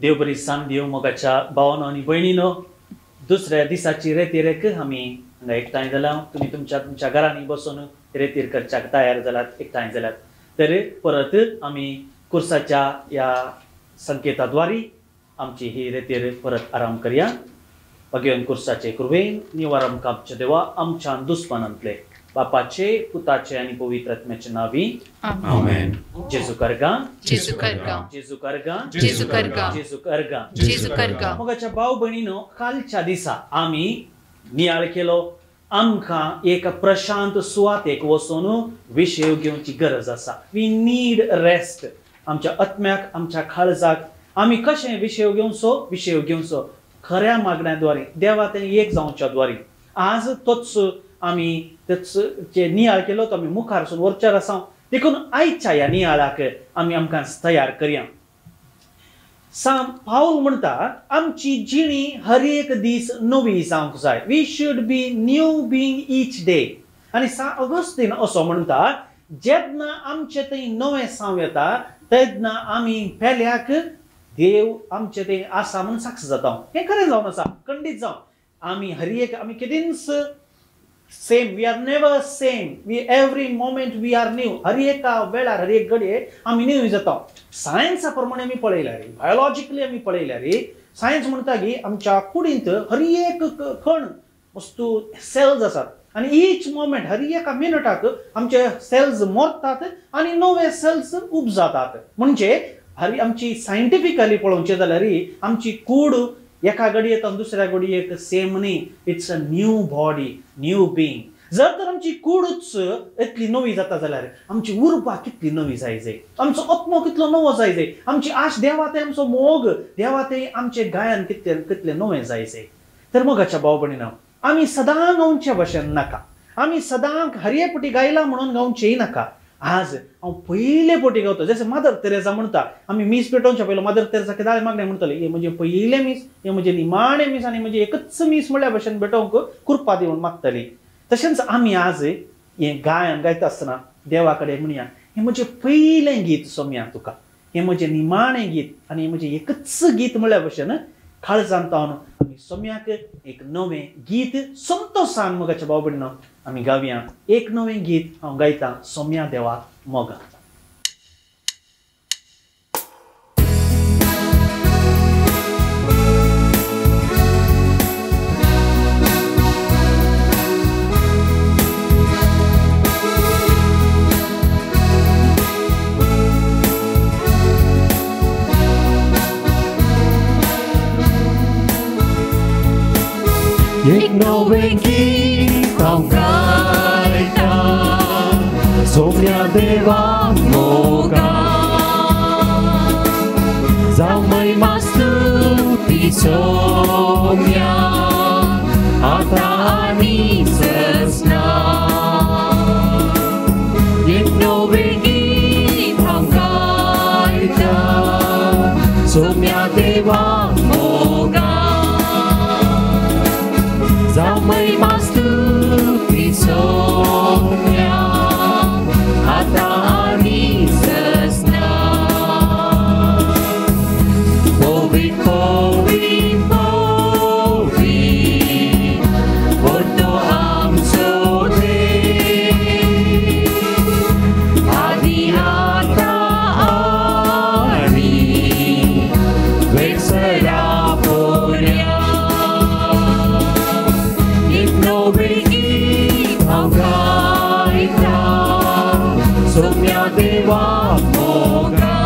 देव बरी सांग दिव मोगाच्या भावांनो आणि भयणींनो दुसऱ्या दिसाची रेतीरेक आमी हांगा एकठांय जाला तुम्ही तुमच्या घरांनी बसून रेतीर करच्याक तयार जालात एकठांय जालात तर परत आमी कुर्साच्या या संकेताद्वारे आमची ही रेतीर परत आराम करूया भगवान कुर्साचे कृपेन निवारम कापचे देवा आमच्या दुश्मनांतले बापाचे पुताचे आणि पवित्र आत्म्याचे नावी आमेन जेजू करगा जेजू करगा जेजू करगा जेजू करगा जेजू करगा जेजू करगा मोगाच्या भाव भयणीनो कालच्या दिसा आमी नियाळ केलो आमकां एक प्रशांत सुवातेक वचून विषय घेवची गरज आसा वी नीड रेस्ट आमच्या आत्म्याक आमच्या काळजाक आमी कशें विषय घेवचो खऱ्या मागण्याद्वारे देवा तें एक जावच्या द्वारे आज तोच आमी तेचे नियाळ केलो तो आमी मुखारसून वरच्यार आसा देखून आयच्या ह्या नियाळाक आमी आमकां तयार करया पाऊल म्हणटा आमची जिणी हर एक दीस नवी जावंक जाय we should be new being each day आनी ऑगस्टीन असो म्हणटा जेन्ना आमचे थंय नवें साव येता तेन्ना आमी पेल्याक देव आमचे ते आसा म्हणून साक्ष जाता हें खरें जावन आसा खंडीत जावन आमी हर एक आमी केदींच same we are never same we every moment we are new हर एका वेळार हर एक घडये आमी न्यू जाता सायन्सा प्रमाणे आमी पळयल्या रे बायोलॉजिकली आमी पळयल्या रे सायन्स म्हणटा की आमच्या कुडींत हर एक कण वस्तू सेल्स आसात आनी ईच मोमेंट हर एका मिनटाक आमचे सेल्स मरतात आनी नवे सेल्स उपजातात म्हणजे आमची सायंटिफिकली पळोवचें जाल्यार आमची कूड एका घडयेंतल्यान दुसऱ्या घडयेक सेम न्ही it's a new body new being जर तर आमची कूडच इतली नवी जाता जाल्यार आमची उर्बा कितली नवी जाय आमचो आत्मो कितलो नवो जाय आमची आश देवा ते आमचो मोग देवा ते आमचे गायन कितले नवें जाय तर मोगाच्या भाव भयणीनो आमी सदां गावचे भशेन नाका आमी सदां हरयेपटी गायला म्हणून गावचेय नाका आज हांव पयले पोटी गावता जशें मादर तेरेसा म्हणटा आमी मीस पेटोवच्या पयलो मादर तेरेसा कितें मागणें म्हणटले हे म्हणजे पयले मीस हे म्हणजे निमाणे मीस आनी म्हणजे एकच मीस म्हणल्या भशेन पेटोवंक कृपा दिवन मागतली तशेंच आमी आज हें गायन गायता आसतना देवा कडेन म्हणया हें म्हणजे पयलें गीत सोम्या तुका हें म्हणजे निमाणें गीत आनी हें म्हणजे एकच गीत म्हणल्या भशेन काळजांत तावन आमी सोम्याक एक नवें गीत संतोशान मोगाच्या भाव भयणीनो आमी गावया एक नवें गीत हांव गायतां सोम्या देवा मोगा एक नवें गीत हांव गायता सोम्या देवा मोगा जावं महिमा स्तुती सोम्या आतां आनी ससना एक नवें गीत हांव गायता सोम्या देवा मोगा जावं महिमा स्तुती सोम्या आतां आनी ससना पोवी पोवी पोवी व्हडलो आमचो देव आदी आतां आनी वेसरा पोरया सोम्या देवा मोगा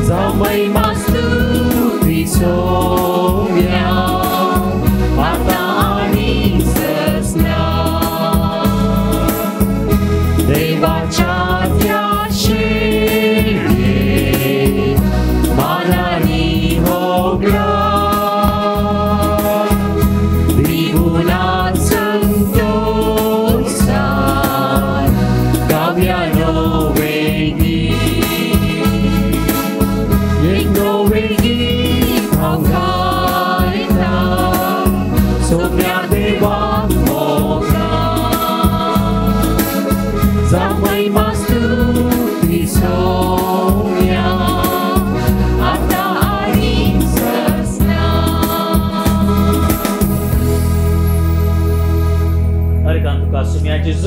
जावं महिमा स्तुती सोम्या आतां आनी ससना देवाच्या त्या शेळये मानानी होगला दिगुनात संतोषान गावया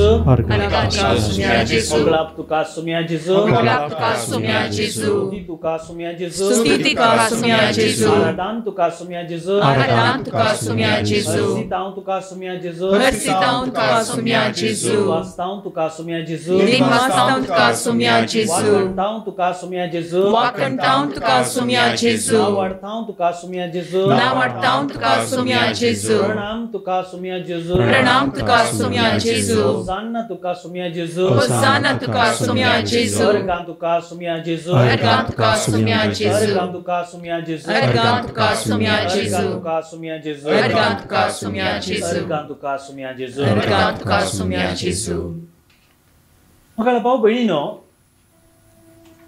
Jezu. Argat tuka sumia Jesu. Oglap tuka sumia Jezu. Oglap tuka sumia Jesu. Stuti tuka sumia Jezu. Stuti tuka sumia Jesu. Aradan tuka sumia Jezu. Aradan tuka sumia Jesu. Bersitaun tuka sumia Jezu. Bersitaun tuka sumia Jesu. Wastaun tuka sumia Jezu. Limastaun tuka sumia Jesu. Wakantaun tuka sumia Jezu. Wakantaun tuka sumia Jesu. Nawartaun tuka sumia Jezu. Nawartaun tuka sumia Jesu. Pranam tuka sumia Jezu. Pranam tuka sumia Jesu. Hosanna tuka sumia Jezu. Hosanna tuka sumia Jesu. Ergan tuka sumia Jezu. Ergan tuka sumia Jesu. Ergan tuka sumia Jezu. Ergan tuka sumia Jesu. Ergan tuka sumia Jezu. Ergan tuka sumia Jesu. Ergan tuka sumia Jezu. Ergan tuka sumia Jesu. म्हाका भाऊ बहिणीनो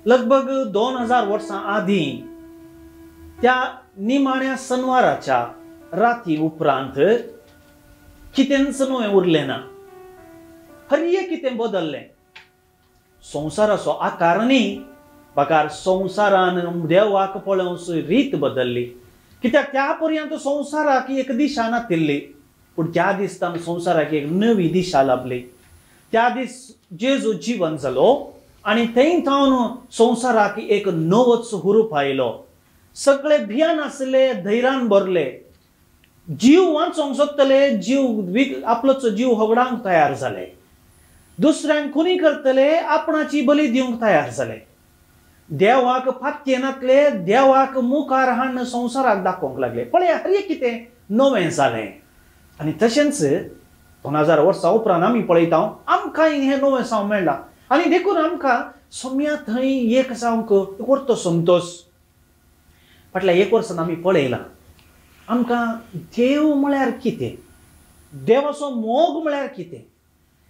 लगभग 2000 वर्सां आधी त्या निमाण्या सणवाराच्या राती उपरांत कितेंच नवें उरलें ना हर एक कितें बदललें संवसाराचो आकार न्ही प्रकार संवसारान देवाक पळोवंक रीत बदलली कित्याक त्या पर्यंत संवसाराक एक दिशा नाशिल्ली पूण त्या दिसतान संवसाराक एक नवी दिशा लाभली त्या दीस जेजू जीवन जालो आनी थंय थावन संवसाराक एक नवोच हुरूप आयलो सगळे भियान आसले धैर्यान भरले जीव वाचोंक सोदतले जीव आपलोच जीव होगडावंक तयार जाले दुसऱ्यांक खुनी करतले आपणाची बली दिवंक तयार जाले देवाक फात्येनातले देवाक मुखार हाडून संवसाराक दाखोवंक लागले पळय हर एक कितें नवें जालें आनी तशेंच 2000 वर्सां उपरांत आमी पळयता आमकां हें नवें जावंक मेळ्ळां आनी देखून आमकां सोम्या थंय एक जावंक व्हरतो संतोश फाटल्या एक वर्सान आमी पळयलां आमकां देव म्हळ्यार कितें देवाचो मोग म्हळ्यार कितें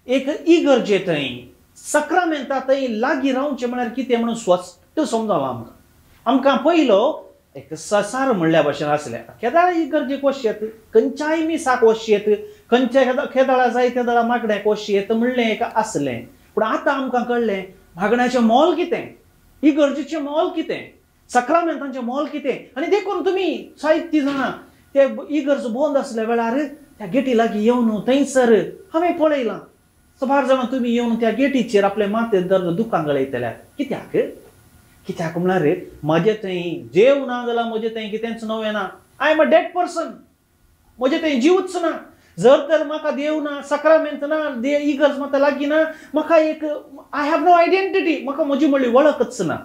एक इगर्जे थंय सक्रामेंता थंय लागीं रावचें म्हळ्यार कितें म्हणून स्पश्ट समजलां आमकां पयलो एक ससार म्हणल्या भशेन आसलें केदाळ इगर्जेक वचेत खंयच्याय मिसाक वचेत खंयच्या केदाळा जाय त्या दाळा मागण्याक वचेत म्हणलें एक आसलें पूण आतां आमकां कळ्ळें मागण्याचें मोल कितें इगर्जेचें मोल कितें सक्रामेंतांचें मोल कितें आनी देखून तुमी साहित्य जाणां ते इगर्ज बंद आसल्या वेळार त्या गेटी लागीं येवन थंयसर हांवें पळयलां सबार जाणां तुमी येवन त्या गेटीचेर आपले माथेर धरून दुकां गळयतल्यात कित्याक म्हळ्यार म्हजें थंय देव ना जाल्यार म्हजें थंय कितेंच नवें ना I am a dead person म्हजें थंय जीवच ना जर तर म्हाका देव ना सक्रामेंत ना इगर्ज म्हाका लागीं ना म्हाका एक आय हॅव नो आयडेंटिटी म्हाका म्हजी म्हणली वळखच ना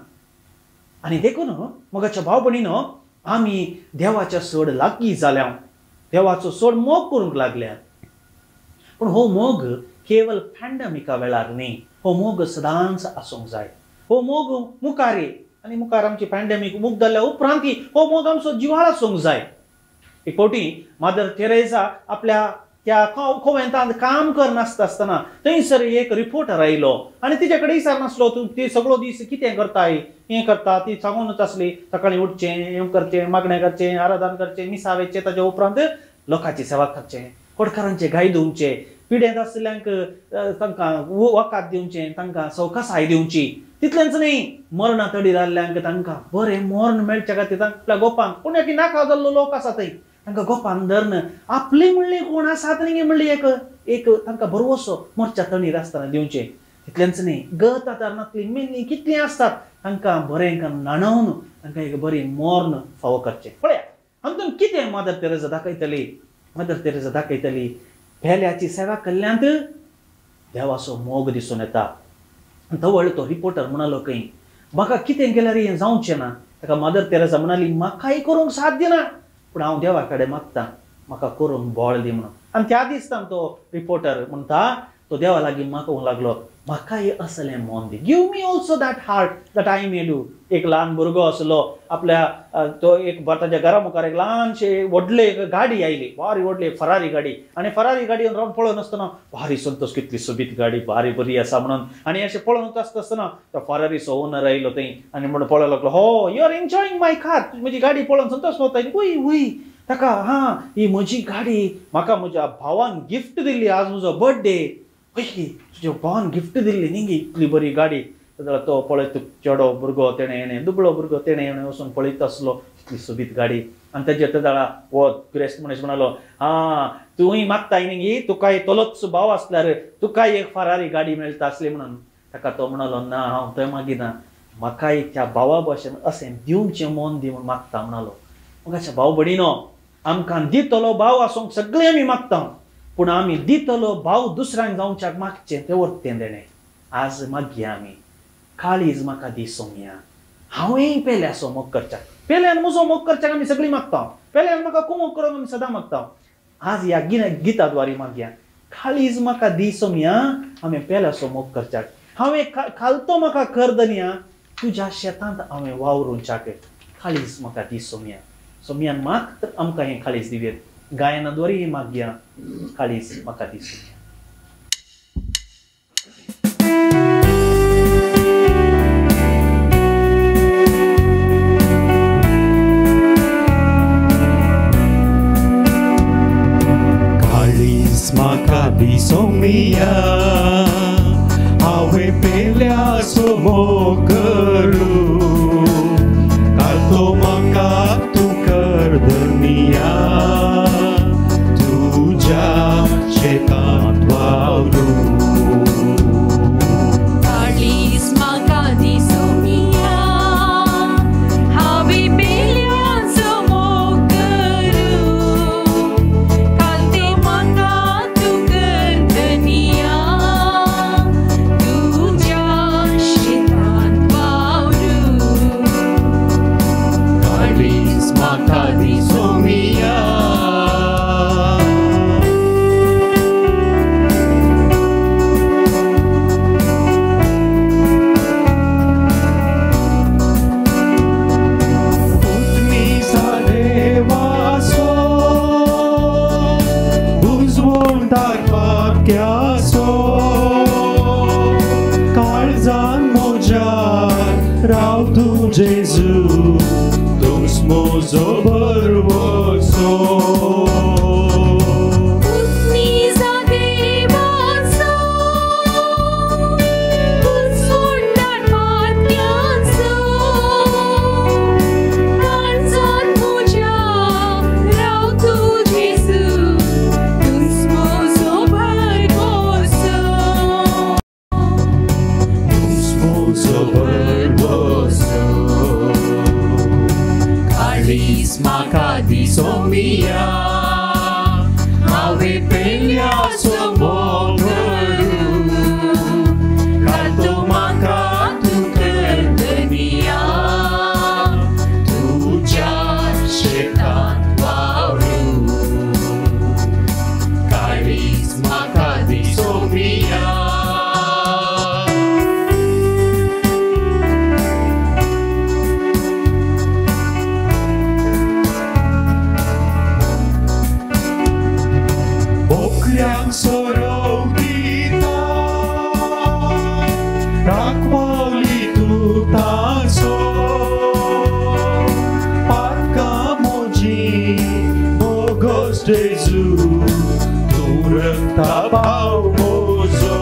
आनी देखून मगाच्या भाव भयणीनो आमी देवाच्या चड लागीं जाल्या देवाचो चड मोग करूंक लागल्यात पूण हो मोग केवल पॅन्डेमिका वेळार न्ही हो मोग सदांच आसूंक जाय हो मोग मुखार आनी मुखार आमची पॅन्डेमिक मुक्त जाल्ल्या उपरांत हो मोग आमचो जिवाळ आसूंक जाय एक फावटी मादर तेरेसा आपल्या त्या खोवेंतांत काम करनासतना थंयसर एक रिपोर्टर आयलो आनी तिचे कडेन विचारनासलो तूं ती सगळो दीस कितें करताय हें करता ती सांगूनच आसली सकाळीं उठचें हें करचें मागणें करचें आराधन करचें मिसा वेचचें ताच्या उपरांत लोकांची सेवा करचें कोडकारांचें गाय धुवचें पिड्यांत आसल्यांक तांकां वकात दिवचें तांकां सवकासाय दिवची तितलेंच न्ही मरणा तडी जाल्ल्यांक तांकां बरें मरण मेळचे खातीर आपल्या गोपांक पूण एक नाका जाल्लो लोक आसा थंय तांकां गोपान धरन आपली म्हणली कोण आसात न्ही म्हणली एक तांकां बरोसो मोर्चा तणीर आसतना दिवचें तितलेंच न्ही गत आदारणांतली मेनी कितलीं आसतात तांकां बरें न्हाणोवन तांकां एक बरी मरण फावो करचें पळया हातून कितें मदर तेरेसा दाखयतली भेल्याची सेवा केल्ल्यांत देवाचो मोग दिसून येता धवळ तो रिपोर्टर म्हणालो खंय म्हाका कितें केल्यार हें जावचें ना ताका मदर तेरेसा म्हणाली म्हाकाय करूंक साध्य ना पूण हांव देवा कडेन मागतां म्हाका करूंक बळ दी म्हणून आनी त्या दिसतान तो रिपोर्टर म्हणटा तो देवा लागीं मागूंक लागलो म्हाकाय असलें मन दी give me also that heart that I may do एक ल्हान भुरगो आसलो आपल्या तो एक ताच्या घरा मुखार एक ल्हानशे व्हडले गाडी आयली भारी व्हडली फरारी गाडी आनी फरारी गाडयेन रावन पळोवन आसतना भारी संतोश कितली सोबीत गाडी भारी बरी आसा म्हणून आनी अशें पळोवन आसतना तो फरारीचो ओनर आयलो थंय आनी म्हणून पळोवंक लागलो हो you are enjoying my car म्हजी गाडी पळोवन संतोश पावता वय वय ताका हां ही म्हजी गाडी म्हाका म्हज्या भावान गिफ्ट दिल्ली आज म्हजो बर्थडे वय तुज्या भावान गिफ्ट दिल्ली न्ही इतली बरी गाडी तो पळयत चेडो भुरगो तेणें दुबळो भुरगो तेणें वचून पळयत आसलो ती सोबीत गाडी आणि ताजेर जाळा वो क्रिस्त मनीस म्हणालो हा तूंय मागताय न्ही तुका तोलोच भाव आसल्यार तुका एक फरारी गाडी मेळटा आसली म्हणून ताका तो म्हणालो ना हांव थंय मागिना म्हाका त्या भावा भशेन अशें दिवचें मन दी म्हूण मागता म्हणालो मग अशें भाव भयणीनो आमकां दितलो भाव आसूंक सगळें आमी मागता पूण आमी दितलो भाव दुसऱ्यांक जावच्याक मागचें तें वर्तें देणें आज मागया आमी काळीज म्हाका दी सोम्या हांवें पेल्याचो मोग करच्याक पेल्यान म्हजो मोग करच्याक आमी सगळीं मागता पेल्यान म्हाका कुमोग करूंक आमी सदां मागता आज ह्या गिता द्वारे मागया काळीज म्हाका दी सोम्या हांवें पेल्याचो मोग करच्याक हांवें खालतो म्हाका कर दनिया तुज्या शेतांत हांवें वावरूंच्याक काळीज म्हाका दी सोम्या सोम्यान मात आमकां हें काळीज दिवेत गायनाद्वारे मागया काळीज म्हाका दी सोम्या म्हाका दी सोम्या हांवें पेल्याचो मोग करूं कालतो म्हाका तूं कर दनिया तुज्या शेतांत वावरूं काळीज म्हाका दी सोम्या हांवें पेल्याचो मोग करूं कालतो म्हाका तूं कर दनिया तुज्या शेतांत वावरूं काळीज म्हाका दी Saumya Jésus, tous moz oberwoso. Utniza devaso, utsundar matyaso, ranzat muja, rau tu Jesu, tous moz oberwoso. Tous moz oberwoso. Kalis maka di somia, hawe pelyaso mogaru, kalto maka tu kerdenia, tuja shetan waru. Kalis maka di somia. Yang sorrow kita rakwali tu taso parkamoji bogos Jesu turut tapau mozo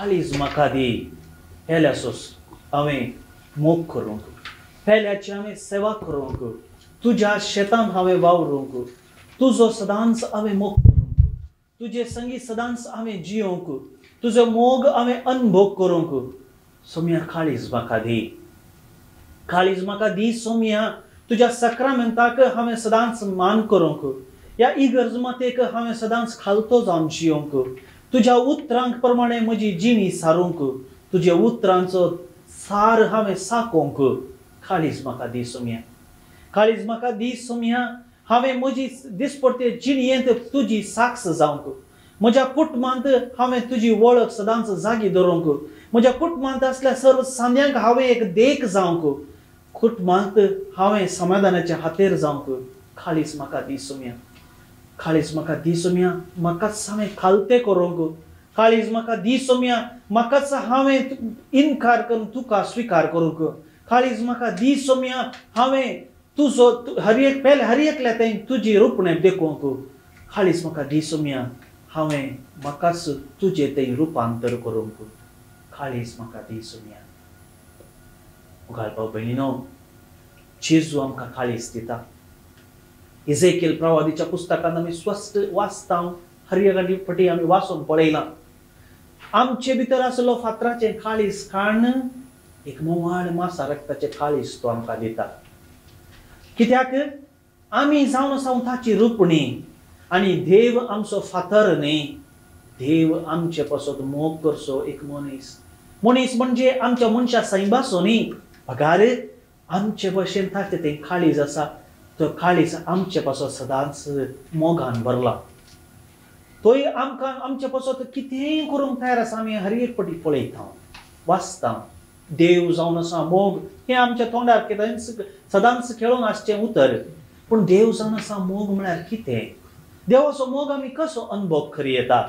काळीज म्हाका दी पेल्याचोच हांवें मोग करूंक पेल्याची हांवें सेवा करूंक तुज्या शेतांत हांवें वावरूंक तुजो सदांच हांवें मोग करूंक तुजे संगी सदांच हांवें जियोंक तुजो मोग हांवें अनुभव करूंक सोम्या काळीज म्हाका दी काळीज म्हाका दी सोम्या तुज्या सक्रामेंताक हांवें सदांच मान करूंक ह्या इगर्ज मातेक हांवें सदांच खालतो जावन जियोंक, तुज्या उतरांक प्रमाणे म्हजी जिणी सारूंक, तुज्या उतरांचो सार हांवें साकोंक काळीज म्हाका दी सुम्या. काळीज म्हाका दी सुम्या. हांवें म्हजी दिसपडते जिणयेंत तुजी साक्ष जावंक, म्हज्या कुटुंबांत हांवें तुजी वळख सदांच जागी दवरूंक, म्हज्या कुटुंबांत असल्या सर्व सांद्यांक हांवें एक देख जावंक, कुटुंबांत हांवें समाधानाचे हातेर जावंक काळीज म्हाका दी सुम्या. काळीज म्हाका दी सुम्या. म्हाकाच हांवें खालते करूंक, काळीज म्हाका दी सुम्या. म्हाकाच हांवें इन्कार करून तुका स्विकार करूंक, काळीज म्हाका दी सुम्या. हांवें तुजो हर एकल्या थंय तुजी रूपणें देखूंक काळीज म्हाका दी सुम्या. हांवें म्हाकाच तुजे थंय रुपांतर करूंक काळीज म्हाका दी सुम्या. मुखार भाव भयणीनो, जेजू आमकां काळीज दिता. इजेकिएल प्रवादीच्या पुस्तकांत आमी स्पश्ट वाचता, हर एक फावटी आमी वाचून पळयलां. आमचे भितर आसलो फातराचें काळीज काडून एक मोवाळ मासा रक्ताचें काळीज तो आमकां दिता. कित्याक आमी जावन आसा ताची रुपणी, आनी देव आमचो फातर न्ही, देव आमचे पासत मोग करचो एक मनीस. मनीस म्हणजे आमच्या मनशा सैबासो न्ही, पगार आमचे भशेन ताचे तें काळीज आसा. तो काळीज आमचे पासत सदांच मोगान भरला. तोय आमकां आमचे पासत कितेंय करूंक तयार आसा. आमी हर एक फावटी पळयता, वाचता. देव जावन आसा मोग, हें आमच्या तोंडार कितें सदांच खेळून आसचें उतर. पूण देव जावन आसा मोग म्हळ्यार कितें? देवाचो मोग आमी कसो अनुभव करी येता?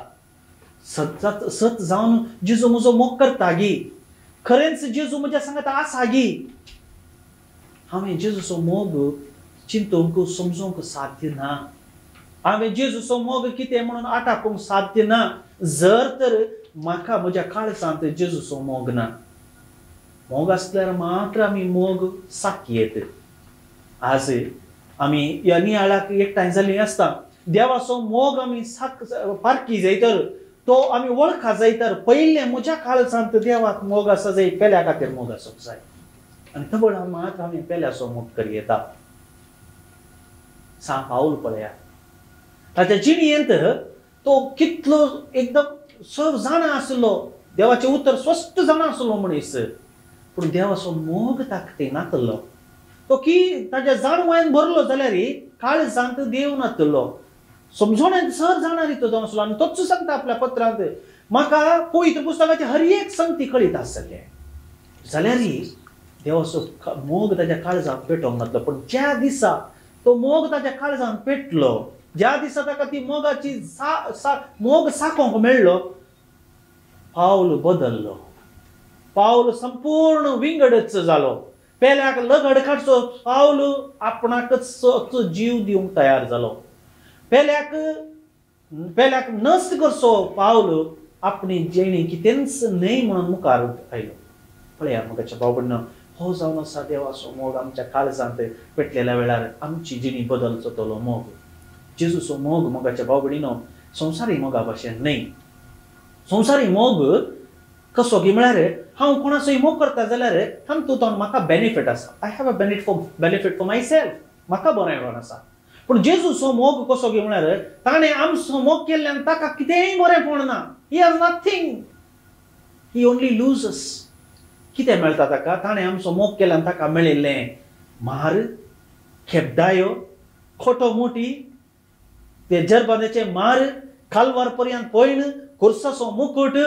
सत जावन जेजू म्हजो मोग करता गी, खरेंच जेजू म्हज्या सांगात आसा गी, हांवें जेजूचो मोग चिंतूंक समजूंक साध्य ना. हांवें जेजूचो मोग कितें म्हणून आटापूंक साध्य ना जर तर म्हाका म्हज्या काळजांत जेजूचो मोग ना. मोग आसल्यार मात्र आमी मोग साखयेत. आज आमी ह्या नियाळाक एकठांय जाल्लीं आसता. देवाचो मोग आमी पारखी जायतर, तो आमी वळखा जायतर पयलें म्हज्या काळजांत देवाक मोग आसा जाय, पेल्या खातीर मोग आसूंक जाय. आनी तबड मात्र आमी पेल्याचो मोग करी येता. सा पाऊल पळया, ताच्या जिणयेंत तो कितलो एकदम सब जाणा आसलो, देवाचें उतर स्पश्ट जाणा आसलो मनीस, पूण देवाचो मोग ताका ते नातलो. तो की ताच्या जाणवायेन भरलो जाल्यार काळजांत देव नातलो. समजोण्यात सर जाणारी तो जावन आसलो. आनी तोच सांगता आपल्या पत्रांत, म्हाका पवित्र पुस्तकाचे हर एक संगती कळीत आसतले जाल्यार देवाचो मोग ताच्या काळजांत पेटोवंक नातलो. पूण ज्या दिसा तो मोग ताच्या काळजांत पेटलो, ज्या दिसा ताका ती मोगाची मोग साकोंक मेळ्ळो, पावल बदल्लो. पावल संपूर्ण विंगडच जालो. पेल्याक लगड काडचो पावल आपणाकच जीव दिवंक तयार जालो. पेल्याक नश्ट करचो पावल आपणी जेणी कितेंच न्हय म्हणून मुखार आयलो. पळया मोगाच्या भाव भयणीनो, हो जावन आसा देवाचो मोग आमच्या काळजांत पेटलेल्या वेळार आमची जिणी बदलचो तो मोग. जेजूचो मोग मोगाच्या भाव भयणीनो संवसारी मोगा भशेन न्हय. संवसारी मोग कसो की म्हळ्यार हांव कोणाचोय मोग करता जाल्यार तातूंत म्हाका बेनिफीट आसा. I have a benefit for my self, म्हाका बरेंपण आसा. पूण जेजूचो मोग कसो की म्हळ्यार ताणें आमचो मोग केल्ल्यान ताका कितेंय बरेंपण ना. He has nothing, he only loses. कितें मेळटा ताका? ताणें आमचो मोग केल्ल्यान ताका मेळिल्लें मार, खेबदायो, खोटो मोटी, ते जरबादेचे मार, कालवार पर्यंत पयण, खुर्साचो मुकुट,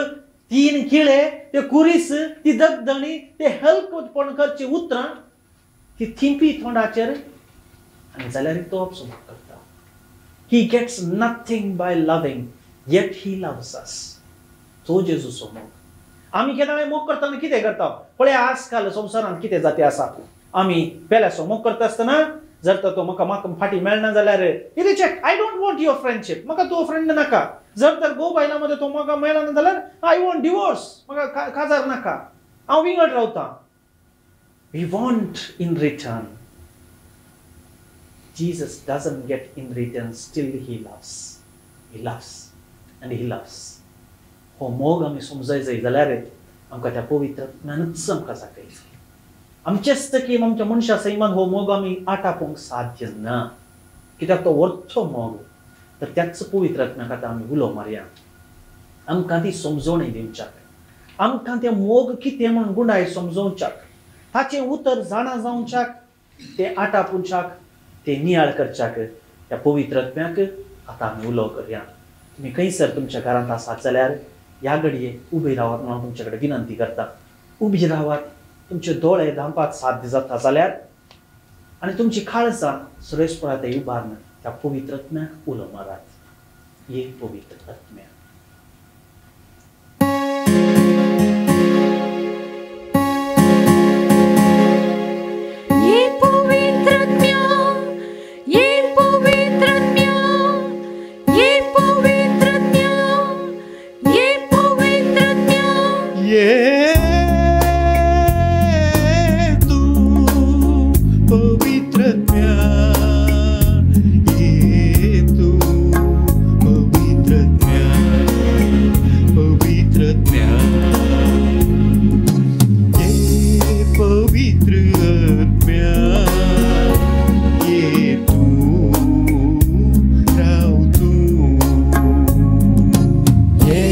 3 किळे, ते कुरीस, ती दगदणी, ते हलकटपण करची उतरां, ती थिंपी तोंडाचेर, आनी जाल्यार तो आमचो मोग करता. He gets nothing by loving, yet he loves us. तो जेजूचो मोग. आमी केन्ना मोग करतना कितें करता? पळया आजकाल संवसारांत कितें जाती आसा. आमी पेल्याचो मोग करता आसतना जर तर तो म्हाका फाटी मेळना जाल्यार ही reject. I don't want your friendship, म्हाका तो फ्रेंड नाका. जर तर घोव बायलां मध्ये तो म्हाका मेळना जाल्यार आय वॉन्ट डिवोर्स, म्हाका काजार नाका, हांव विंगड रावतां. We want in return. Jesus doesn't get in return, still he loves. He loves and he loves. हो मोग आमी समजाय जाय जाल्यार आमकां त्या पवित्र ज्ञानच आमकां जागयचा. आमचेच तकी आमच्या मनशा सैमान हो मोग आमी आटापोवंक साध्य ना. कित्याक तो व्हडचो मोग तर त्याच पवित्र आत्म्याक आतां आमी उलो मारया. आमकां ती समजोवणी दिवच्याक, आमकां तें मोग कितें म्हण गुणाय समजोवच्याक, ताचें उतर जाणा जावच्याक, तें आटापुंच्याक, तें नियाळ करच्याक त्या पवित्र आत्म्याक आतां आमी उलो करया. तुम्ही खंयसर तुमच्या घरांत आसात जाल्यार ह्या घडये उबे रावात म्हणून तुमचे कडेन विनंती करता. उबे रावात. तुमचे दोळे धांपाक साध्य जाता जाल्यार आनी तुमची खाळसां सुरेशपणात उबारन त्या पवित्र आत्म्याक उलो मारात. ये पवित्र आत्म्या. ये पवित्र आत्म्या, ये पवित्र आत्म्या, ये पवित्र आत्म्या, ये पवित्र आत्म्या. ये तू पवित्र आत्म्या, ये तू पवित्र आत्म्या, पवित्र आत्म्या, ये पवित्र आत्म्या, ये तू राव तू, ये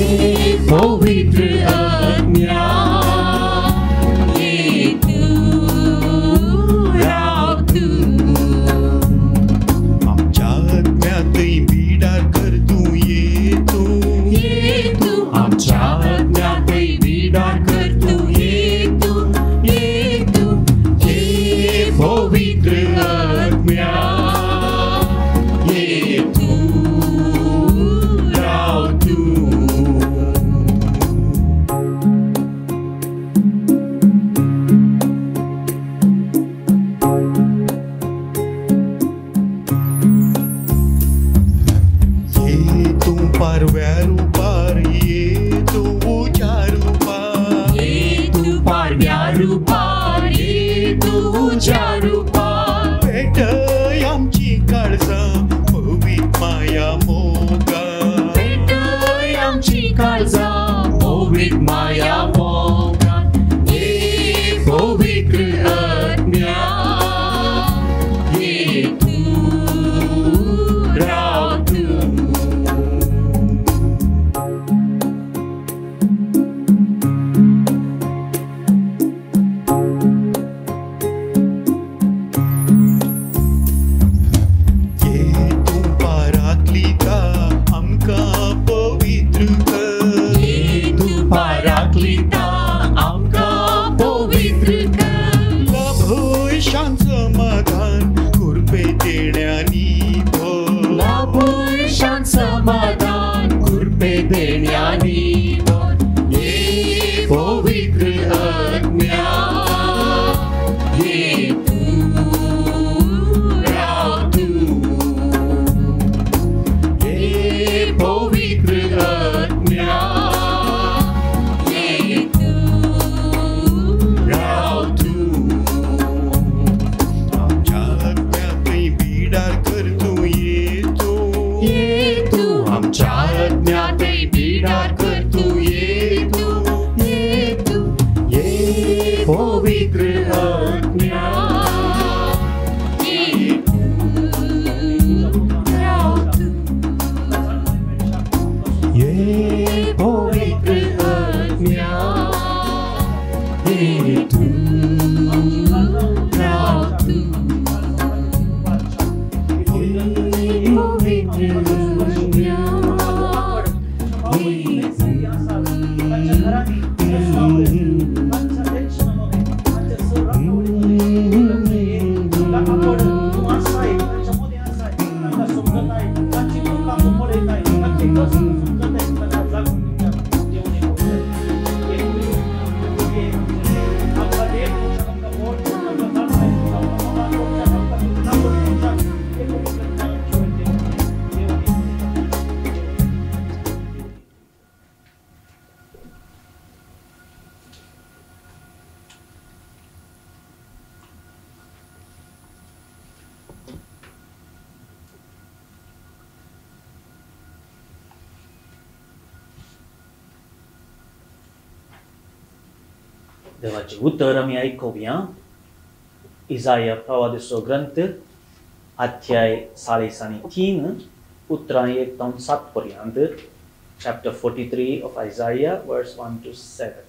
पवित्र आत्म्या, ये तू राव तू. आमच्या आत्म्यातही बिडार कर तू, ये तू, ये तू आमच्या आत्म्यातही बिडार कर तू, ये तू, ये तू, ये पवित्र आत्म्या, ये तू राव तू. ये तू पारव्या रूपार, ये तू उज्या रूपार, ये तू पारव्या रूपार, ये तू उज्या रूपार. भेटय आमची काळजां पवित्र माया मोगा, भेटय आमची काळजां पवित्र माया मोगान. ये पवित्र आत्म्या, ये तू राव तू. ये तू पारातली का आमकां पवित्र कर, ये तू पाराकलिता आमकां पवित्र कर. लाभय शांत समाधान कृपे देण्यानी भर, लाभूय शांत समाधान कृपे देण्यानी भर. ये पवित्र आत्म्या, ये तू राव तू. ये पवित्र आत्म्या, ये तू राव तू. आमच्या आत्म्यातही बिडार कर तू, ये तू, ये तू आमच्या आज्ञातही बिडार कर तू, ये तू, ये तू, ये पवित्र आज्ञा, ये तू राव तू. ये पवित्र आज्ञा, ये तू राव तू. देवाचे उतर आम्ही ऐकूया. इजाया प्रवादिचो ग्रंथ अध्याय 43 उतरां 1-7 पर्यंत, chapter 43 of Isaiah, verse 1-7.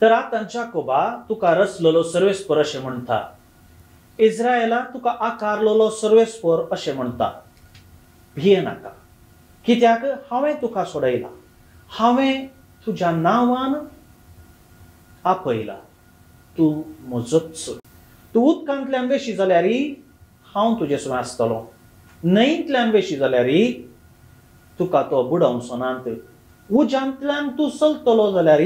तर आतांच्या कोबा तुका रचलेलो सर्वेस्पर अशें म्हणटा, इस्रायला तुका आकारलेलो सर्वेस्पर अशें म्हणटा, भिये नाका, कित्याक हांवें तुका सोडयला, हांवें तुज्या नांवान आपयला, तूं म्हजोच. तूं उदकांतल्यान वेशी जाल्यार हांव तुजे सुवां आसतलो, न्हंयेंतल्यान वेशी जाल्यार तुका तो बुडोवंक सोनांत, उज्यांतल्यान तूं चलतलो जाल्यार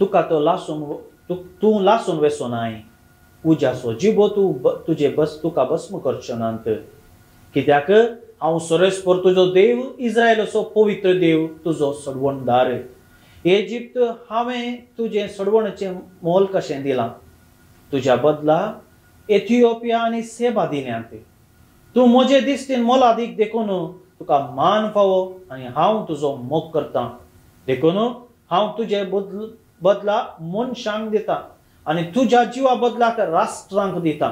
तुका तो तूं लासून वेसोनाय, उज्याचो जिबो तुका भस्म करचो नांत. कित्याक हांव सर्वेस्पर तुजो देव, इस्रायलाचो पवित्र देव, तुजो सडवणदार. इजिप्त हांवें तुजें सडवणेचें मोल कशें दिलां, तुज्या बदला इथिओपिया आनी सेबा दिल्यांत. तूं म्हजे दिश्टीन मोलादीक देखून तुका मान फावो आनी हांव तुजो मोग करतां. देखून हांव तुजे बदला मनशांक दितां आनी तुज्या जिवा बदलाक राष्ट्रांक दितां.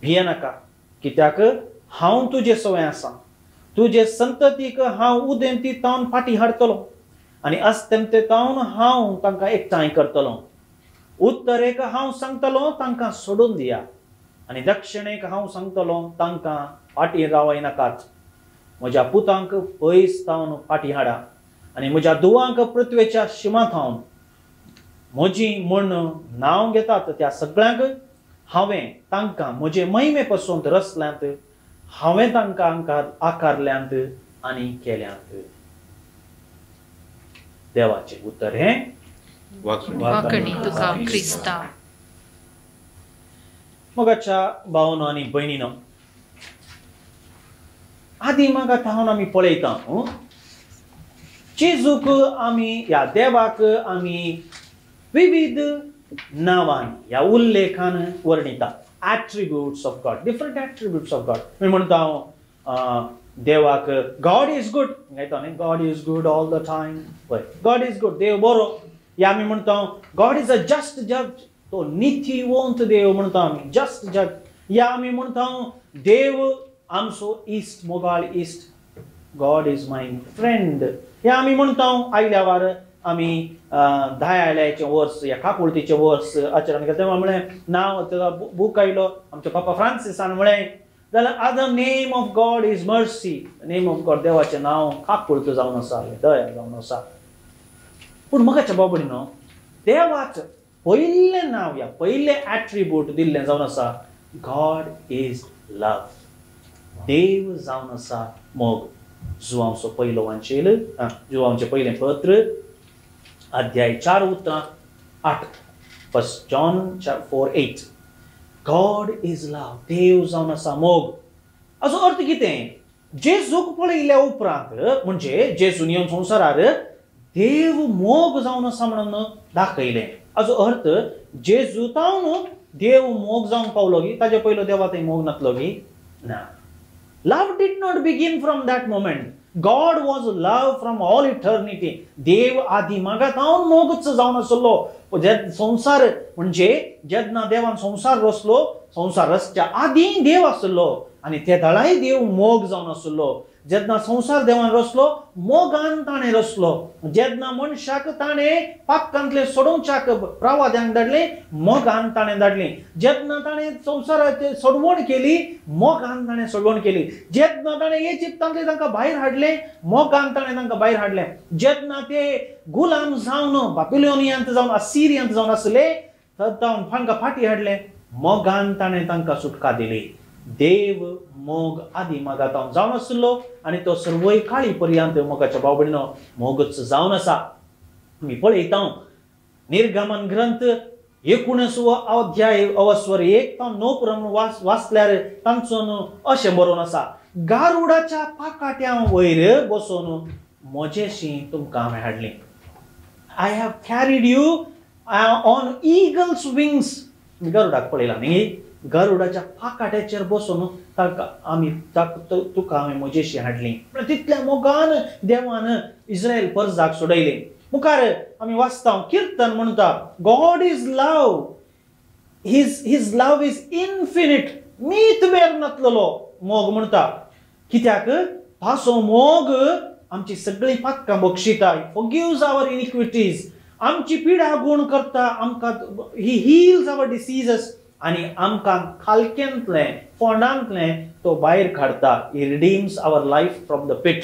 भिये नाका, कित्याक हांव तुजे सवय आसां. तुजे संततीक हांव उदेंती तावन फाटीं हाडटलो आनी अस्तंते तावन हांव तांकां एकठांय करतलो. उत्तरेक हांव सांगतलो तांकां सोडून दिया आनी दक्षिणेक हांव सांगतलो तांकां फाटीं रावय नाकात. म्हज्या पुतांक पयस तावन फाटीं हाडा आनी म्हज्या धुवांक पृथ्वेच्या शिमांतावन म्हजी म्हण नांव घेतात त्या सगळ्यांक हांवें तांकां म्हजे महिमे पासून रचल्यांत, हांवें तांकां आकारल्यांत आनी केल्यांत. देवाचें उतर हें वाकणी तुका क्रिस्ता. मोगाच्या भावनो आनी भयणीनो, आदी मागात हांव आमी पळयता जेजूक आमी ह्या देवाक आमी विविध नांवांनी ह्या उल्लेखान वर्णिता. attributes of God, different attributes of God. मी म्हणटा हांव देवाक God is good, God is good all the time. God is good, देव बरो. या आमी म्हणटा गॉड इज अ जस्ट जज, तो नितीवंत देव म्हणटा आमी, जस्ट जज. या आमी म्हणटा देव आमचो इश्ट, मोगाळ इश्ट, गॉड इज माय फ्रेंड. या आमी म्हणटा आयल्या वार आमी धायाळ्याचें वर्स या काकुळतीचें वर्स आचरण केलें तेव्हा म्हळें नांव तेजो बूक आयलो आमच्या पापा फ्रांसिसान म्हळें जाल्यार आद the name of God is mercy. Name of God, देवाचें नांव काकुळत जावन आसा, दया जावन आसा. पूण मोगाच्या बाबडीनो, देवाचें पयलें नांव या पयलें एट्रिब्यूट दिल्लें जावन आसा गॉड इज लव. देव जावन आसा मोग. जुवांचो पयलो वांचेल, जुवांचें पयलें पत्र अध्याय 4 उतरां 8. First John 4:8. गॉड इज लव, देव जावन आसा मोग. हाचो अर्थ कितें? जेजूक पळयल्या उपरांत म्हणजे जेजून येवन संवसारार देव मोग जावन आसा म्हणून दाखयलें. हाचो अर्थ जेजूतावन देव मोग जावन पावलो की ताजे पयलो देवा थंय मोग नासलो की ना. Love did not begin from that moment. God was love from all eternity. देव आदी मागात हांव मोगच जावन आसलो. संसार म्हणजे जेन्ना देवान संसार रचलो, संसार रचच्या आदी देव आसलो आनी ते दळाय देव मोग जावन आसलो. जेन्ना संसार देवान रचलो, मोगान ताणें रचलो. जेन्ना मनशाक ताणें पापकांतले सोडोवच्याक प्रवाद्यांक धाडलें, मोगान ताणें धाडलें. जेन्ना ताणें संवसाराची सोडवण केली, मोगान ताणें सोडवण केली. जेन्ना ताणें इजिप्तांतले तांकां भायर हाडलें, मोगान ताणें तांकां भायर हाडलें. जेन्ना ते गुलाम जावन बाबिलोनियांत जावन असिरियांत जावन आसले, तांकां फाटीं हाडलें, मोगान ताणें तांकां सुटका दिली. देव मोग आदी मागात जावन आसलो आनी तो सर्वय काळी पर्यंत मोगाच्या बाबडीनो मोगच जावन आसा. आमी पळयता निर्गमन ग्रंथ 19 अध्याय अवस्वर 1-9 पर्यंत वाचल्यार तांचोन अशें बरोवन आसा, गारुडाच्या पाकाट्या वयर बसून म्हजेशी तुमकां हांवें हाडलें. I have carried you on eagle's wings. गरुडाक पळयला न्ही, गरुडाच्या पाकाट्याचेर बसून तुका हांवें म्हजेशी हाडलीं. तितल्या मोगान देवान इस्रायल परजाक सोडयलें. मुखार आमी वाचता किर्तन म्हणटा, God is love, his love is infinite. मीत मेर नासलेलो मोग म्हणटा, कित्याक ताचो मोग आमची सगळी पातकां बक्षिता. फॉरगिव्स आवर इनिक्विटीज, आमची पिडा गुण करता, आमकां ही हील्स आवर डिसीजेस आणि आमकां खालक्यांतले फोंडांतले तो भायर काडटा. He redeems our life from the pit.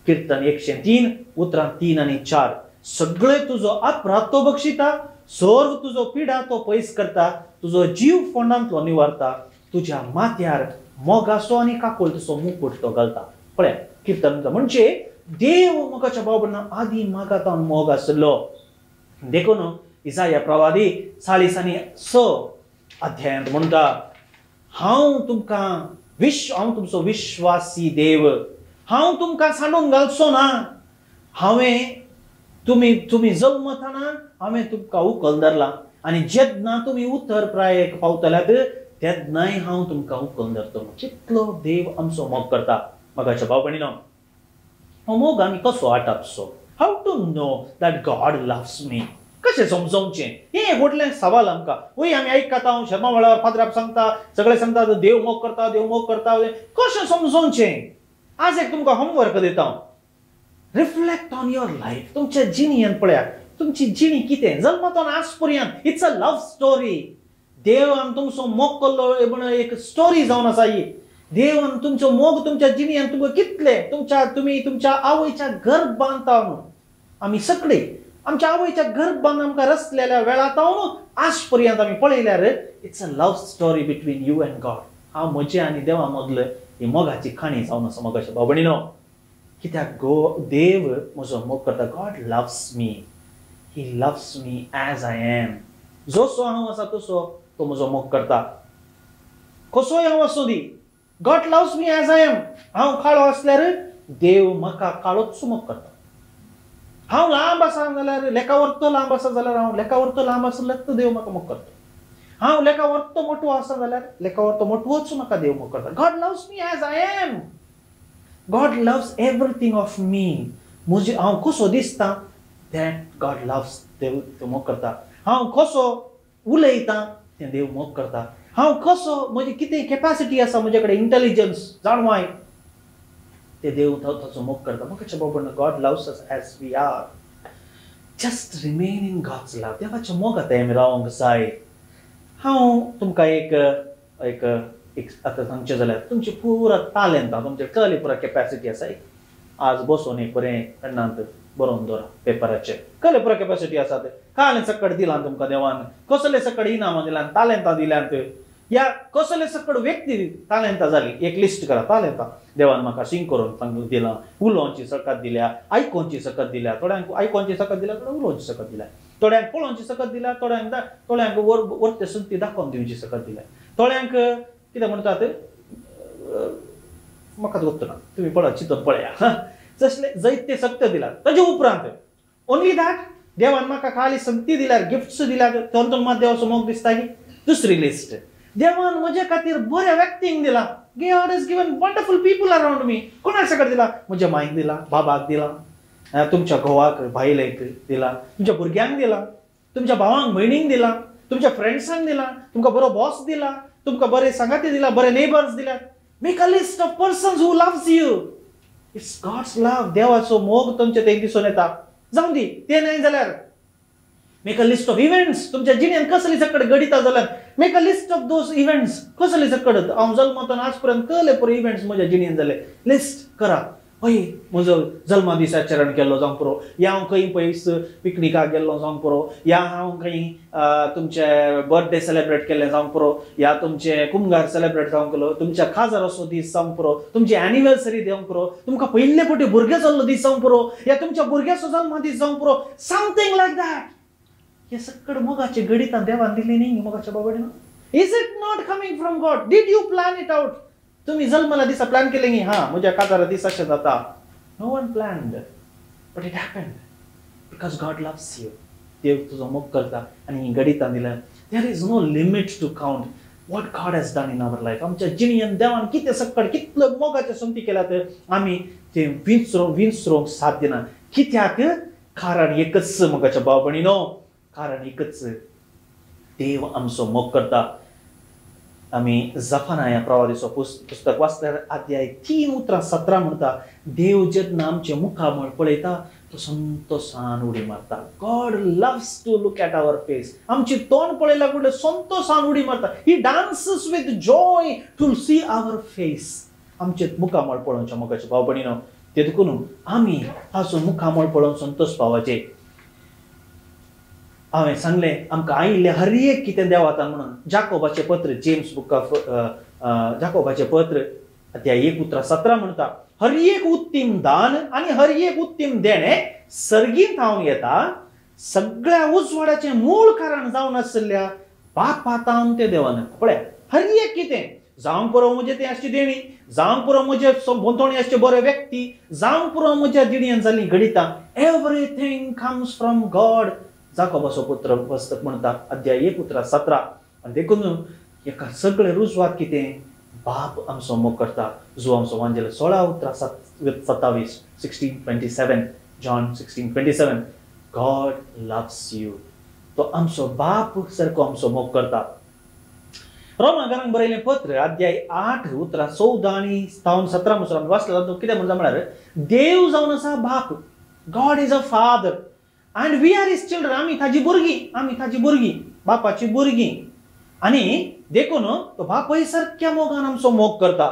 कीर्तन 103 उतरां 3 आणि 4. सगळे तुजो अपराध तो बक्षिता, सर्व तुजो पिडा तो पयस करता, तुजो जीव फोंडांतलो निवारता, तुज्या माथ्यार मोगाचो आणि काकुळचो मुकुट तो घालता. पळय कीर्तन म्हणजे देव मोगाच्या बाबड्यान आदी मागातान मोग आसलो. देखून इसाया प्रवादी 40 आणि 6 अध्यायांत म्हणटा, हांव तुमचो विश्वासी देव, हांव तुमकां सांडून घालचो ना. तुम्ही जल्मतना हांवें तुमकां उखल धरला आनी जेन्ना तुमी उत्तर प्रायेक पावतल्यात तेन्नाय हांव तुमकां उखल धरतलो. कितलो देव आमचो मोग करता. मोगाच्या भाव भयणीनो, हो मोग आमी कसो हाडटाचो? How to know that God loves me? कशें समजोवचें? हे व्हडलें सवाल आमकां. वय आमी आयकता, हांव शर्मा वेळार फादराक सांगता, सगळे सांगता देव मोग करता, देव मोग करता. कशें समजोवचें? आज एक तुमकां होमवर्क दिता. Reflect on your life. तुमच्या जिणेंत पळया, तुमची जिणी कितें जल्मतून आज पर्यंत. It's a love story. देवान तुमचो मोग केल्लो एक स्टोरी जावन आसा ही. देवान तुमचो मोग तुमच्या जिणेंत तुमकां कितले तुमी तुमच्या आवयच्या गर्भांत आमी सगळे आमच्या आवयच्या गर्भांत आमकां रचलेल्या वेळांत आज पर्यंत आमी पळयल्यार it's a love story between you and God. हांव म्हजे आनी देवा मदले ही मोगाची खाणी जावन आसा मोगाच्या भाव भयणीनो. कित्याक देव म्हजो मोग करता. God loves me. He loves me as I am. जसो हांव आसा तसो तो म्हजो मोग करता. कसोय हांव आसूं दी, God loves me as I am. हांव काळो आसल्यार देव म्हाका काळोच मोग करता. हांव लांब आसा जाल्यार लेखावरतो लांब आसा जाल्यार हांव लेखावरतो लांब आसल्यार तो देव म्हाका मोग करता. हांव लेखावरतो मोठो आसा जाल्यार लेखावरतो मोठोच म्हाका देव मोग करता. God loves me as I am. God loves everything of me. म्हजे हांव कसो दिसता दॅट गॉड लव्स देव तो मोग करता. हांव कसो उलयता तें देव मोग करता. हांव कसो म्हजी कितें कॅपॅसिटी आसा म्हजे कडेन इंटेलिजन्स जाणवाय ते देव ताचो मोग करता. मोगाच्या बाबड्यान God loves us as we are. Just remain in God's love. देवाच्या मोगांत आमी रावंक जाय. हांव तुमकां एक आतां सांगचें जाल्यार तुमची पुरा टॅलंटां तुमचे कले पुरा कॅपॅसिटी आसा. आज बसून एक बरें पेनांत बरोवन दवरा पेपराचेर. कले पुरा कॅपॅसिटी आसा ते काले सकट दिलां तुमकां देवान. कसले सकट इनामां दिलां, टॅलंटां दिल्यांत, या कसले सकट व्यक्ती टॅलंटां जाली. एक लिस्ट करा टॅलंटां. देवान म्हाका सिंग करून दिलां, उलोवची सकत दिल्या, आयकोवची सकत दिल्या. थोड्यांक आयकोवची सकत दिल्या, थोड्यांक उलोवची सकत दिल्या. थोड्यांक पळोवची सकत दिल्या, थोड्यांक वर्ते संती दाखोवन दिवची सकत दिल्या. थोड्यांक कितें म्हणटात म्हाका गोत्तो ना, तुमी पळय चिंतून पळया. जसले जायते सत्य दिला. ताजे उपरांत ओन्ली दॅट देवान म्हाका खाली संती दिल्यार, गिफ्ट्स दिल्यार, तातूंत मात देवाचो मोग दिसता की दुसरी लिस्ट. देवान म्हजे खातीर बऱ्या व्यक्तींक दिला. God has given wonderful people around me. कोणा सकट दिला? म्हज्या मांयक दिला, बाबाक दिला, तुमच्या घोवाक बायलेक दिला, तुमच्या भुरग्यांक दिला, तुमच्या भावांक भयणींक दिला, तुमच्या फ्रेंड्सांक दिला, तुमकां बरो बॉस दिला, तुमकां बरे सांगाती दिला, बरे नेबर्स दिल्यात. Make a list of persons who loves you. It's God's love. देवाचो मोग तुमचे ते दिसून येता. जाऊन दी ते नाही जाल्यार make a list of events. तुमच्या जिणेंत कसली सकट घडिता जाल्यार make a list of those events. कसले सकट हांव जल्मतून आज पर्यंत कसले पळय इव्हेंट्स म्हज्या जिणेंत जाले लिस्ट करा. हय म्हजो जल्मा दीस आचरण केल्लो जावंक पुरो, या हांव खंय पयस पिकनिकाक गेल्लो जावंक पुरो, या हांव खंय तुमचे बर्थडे सेलिब्रेट केल्लें जावंक पुरो, या तुमचे कुमगार सेलिब्रेट जावंक केलो, तुमच्या खाजाराचो दीस जावंक पुरो, तुमची एनिवर्सरी जावंक पुरो, तुमकां पयले फावटी भुरगें जाल्लो दीस जावंक पुरो, या तुमच्या भुरग्याचो जल्मा दीस जावंक पुरो. Something like that. हे सकट मोगाचे घडितां देवान दिली न्ही मोगाच्या बाबड्यान. Is it not coming from God? Did you plan it out? तुम्ही जल्माला दिसा प्लॅन केले न्ही, हा म्हज्या काजारा दीस अशें जाता. No one planned but it happened because God loves you. देव तुजो मोग करता आनी ही घडितां दिल्या. There is no limit to count what God has done in our life. आमच्या जिणेंत देवान कितें सकट कितल्यो मोगाच्यो संगती केल्यात आमी ते विंचरूंक साध्य ना. कित्याक? कारण एकच मोगाच्या भाव भयणीनो, कारण एकच देव आमचो मोग करता. आम्ही जफाना या प्रवादीचं पुस्तक वाचल्यार अध्याय 3 उतरां 17 म्हणटा, देव जेन्ना आमचे मुखामळ पळयता तो संतोषान उडी मारता. God loves to look at our face. आमची तोंड पळयला कुठे संतोषान उडी मारता. He dances with joy to see our face. आमचे मुखामळ पळोवचे मोगाचे भाव भयणीनो, ते देखून आमी ताचो मुखामळ पळोवन संतोष पावचे. हांवें सांगलें आमकां आयिल्लें हर एक कितें देवाता म्हणून. जाकोबाचें पत्र, जेम्स बुक ऑफ जाकोबाचें पत्र अध्याय 1 उतरां 17 म्हणटा, हर एक उत्तीम दान आनी हर एक उत्तीम देणें सर्गींत हांव येता, सगळ्या उजवाडाचें मूळ कारण जावन आसलेल्या बापातान ते देवान. पळय, हर एक कितें जावं पुरो म्हजे तें आसची देणी, जावं पुरो म्हजे बोंतोणी आसचे बरे व्यक्ती, जावं पुरो म्हज्या जिणेंत जाल्लीं घडितां, एवरीथींग कम्स फ्रॉम गॉड. जाकोबाचो पत्र पुस्तक म्हणटा अध्याय 1 उतरां 17. आनी देखून एका सगळे रुजवात कितें बाप आमचो मोग करता. जो आमचो वांजेलो 16 उतरां 27, 16:27, जॉन 16:27. God loves you. तो आमचो बाप सारको आमचो मोग करता. रोमाकारांक बरयलें पत्र अध्याय 8 उतरां 14 आनी 17 म्हणसर वाचला तो कितें म्हणटा म्हळ्यार, देव जावन आसा बाप. God is a father and we are his children. आमी ताजी भुरगीं, बापाची भुरगीं. आनी देखून तो बापाय सारक्या मोगान आमचो मोग करता.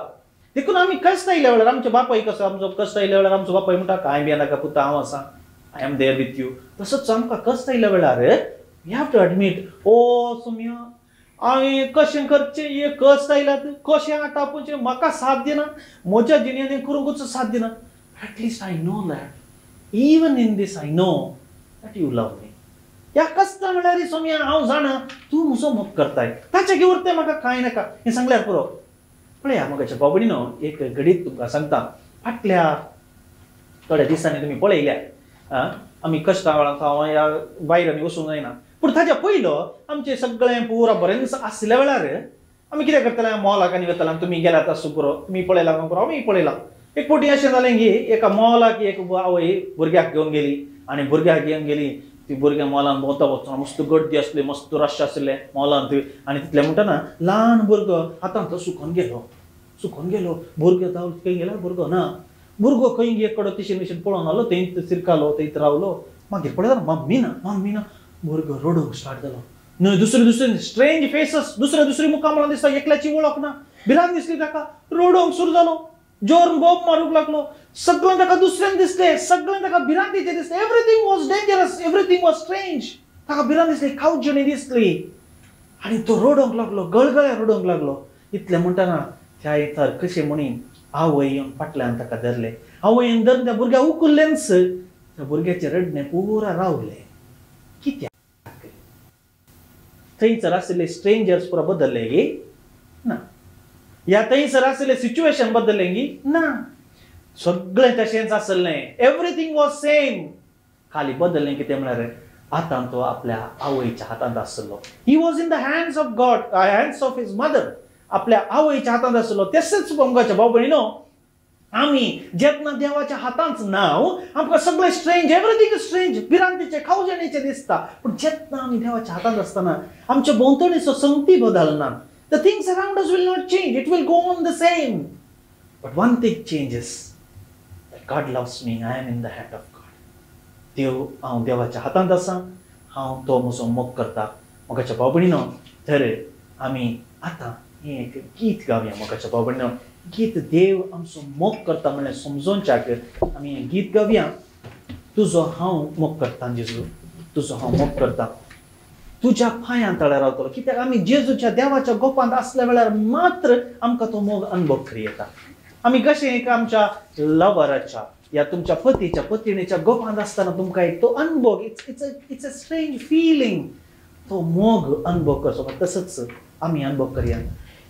देखून आमी कश्ट आयल्या वेळार आमच्या बापाय कसो आमचो कश्ट आयल्या वेळार आमचो बापाय म्हणटा, कांय बी नाका पुता, हांव आसा, I am there with you. तसोच आमकां कश्ट आयल्या वेळार वी हॅव टू एडमीट, ओ सुम्या हांवें कशें करचें, हे कश्ट आयल्यात, कशें आटावचें, म्हाका साथ दिना, म्हज्या जिणेंत हें करूंकच साथ दिना. At least I know that even in this I know that you love me. या कष्टा वेळार सोम्या हांव जाणा तूं म्हजो मोग करताय, ताचे उरते म्हाका कांय नाका हें सांगल्यार पुरो. पळया मोगाच्या भाव भयणीनो, एक घडीत तुमकां सांगता. फाटल्या थोड्या दिसांनी तुमी पळयल्या आमी कश्टा वेळार ह्या भायर वचूंक जायना, पूण ताच्या पयलो आमचें सगळें पुरा बरें आसल्या वेळार आमी कितें करताले, मॉलाक आनी वताले. तुमी गेल्यात आसूं पुरो, तुमी पळयला पुरो, आमी पळयलां. एक फावटी अशें जालें की एका मॉलाक एक आवय भुरग्याक घेवन गेली आनी भुरग्याक घेवन गेली. ती भुरग्यां मॉलान भोंवता वचून मस्त गर्दी आसली, मस्त रश आसलें मॉलांत. आनी तितलें म्हणटना ल्हान भुरगो हातांत सुकोन गेलो. भुरगो जावन खंय गेलो, भुरगो ना. भुरगो खंय एकडो तिशीन मिशीन पळोवन आलो, थंय सिरकालो, थंयच रावलो. मागीर पळयता मम्मी ना. भुरगो रडूंक स्टार्ट जालो. न्हय दुसरे स्ट्रेंज फेसस, दुसरी मुखामळां दिसता, एकल्याची वळख ना. भिरांत दिसली ताका, रडूंक सुरू जालो, जोर बोब मारूंक लागलो. सगळें ताका दुसऱ्यान दिसलें, सगळें ताका भिरांतीचें दिसलें. Everything was dangerous, everything was strange. ताका भिरांत दिसली, खावचेणी दिसली. आनी तो रडोंक लागलो, गळगळ्या रडोंक लागलो. इतलें म्हणटना त्या थर कशें म्हणीन आवय येवन फाटल्यान ताका धरलें. आवयन धरून त्या भुरग्याक उखल्लेंच. त्या भुरग्याचें रडणें पुरा रावलें. कित्याक? थंयसर आशिल्ले स्ट्रेंजर्स पुरा बदलले गे ना. या थंयसर आशिल्लें सिच्युएशन बदललें गी ना. सगळें तशेंच आसलें. Everything was same. खाली बदललें कितें म्हळ्यार आतां तो आपल्या आवयच्या हातांत आसलो. He was in the hands of God, hands of his mother. आपल्या आवयच्या हातांत आसलो. तशेंच मोगाच्या भाव भयणीनो, आमी जेन्ना देवाच्या हातांत नाव आमकां सगळें स्ट्रेंज, एवरीथींग स्ट्रेंज, भिरांतीचें खावजेणेचें दिसता. पूण जेन्ना आमी देवाच्या हातांत आसतना आमचे भोंवतणीचो संगती बदलना. The things around us will not change. It will go on the same. But one thing changes. That God loves me. I am in the hand of God. देव हांव देवाच्या हातांत आसा. हांव तो म्हजो मोग करता. मोगाच्या भाव भयणीनो, तर आमी आतां हें एक गीत गावया. मोगाच्या भाव भयणीनो, गीत देव आमचो मोग करता म्हणलें समजोवच्याक आमी हें गीत गावया. तुजो हांव मोग करता जेजू, तुजो हांव मोग करता. तुज्या पांयां तळ्यार रावतलो. कित्याक आमी जेजूच्या देवाच्या गोपांत आसल्या वेळार मात्र आमकां तो मोग अनुभव करी येता. आमी कशें एक आमच्या लवराच्या या तुमच्या पतीच्या पत्नीच्या गोपांत आसतना तुमकां एक तो अनुभव, इट्स अ स्ट्रेंज फिलींग, तो मोग अनुभव करचो. तसंच आमी अनुभव करया.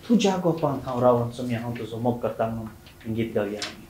तुज्या गोपांत हांव रावन सुम्या हांव तुजो मोग करता म्हणून गीत गावया आमी.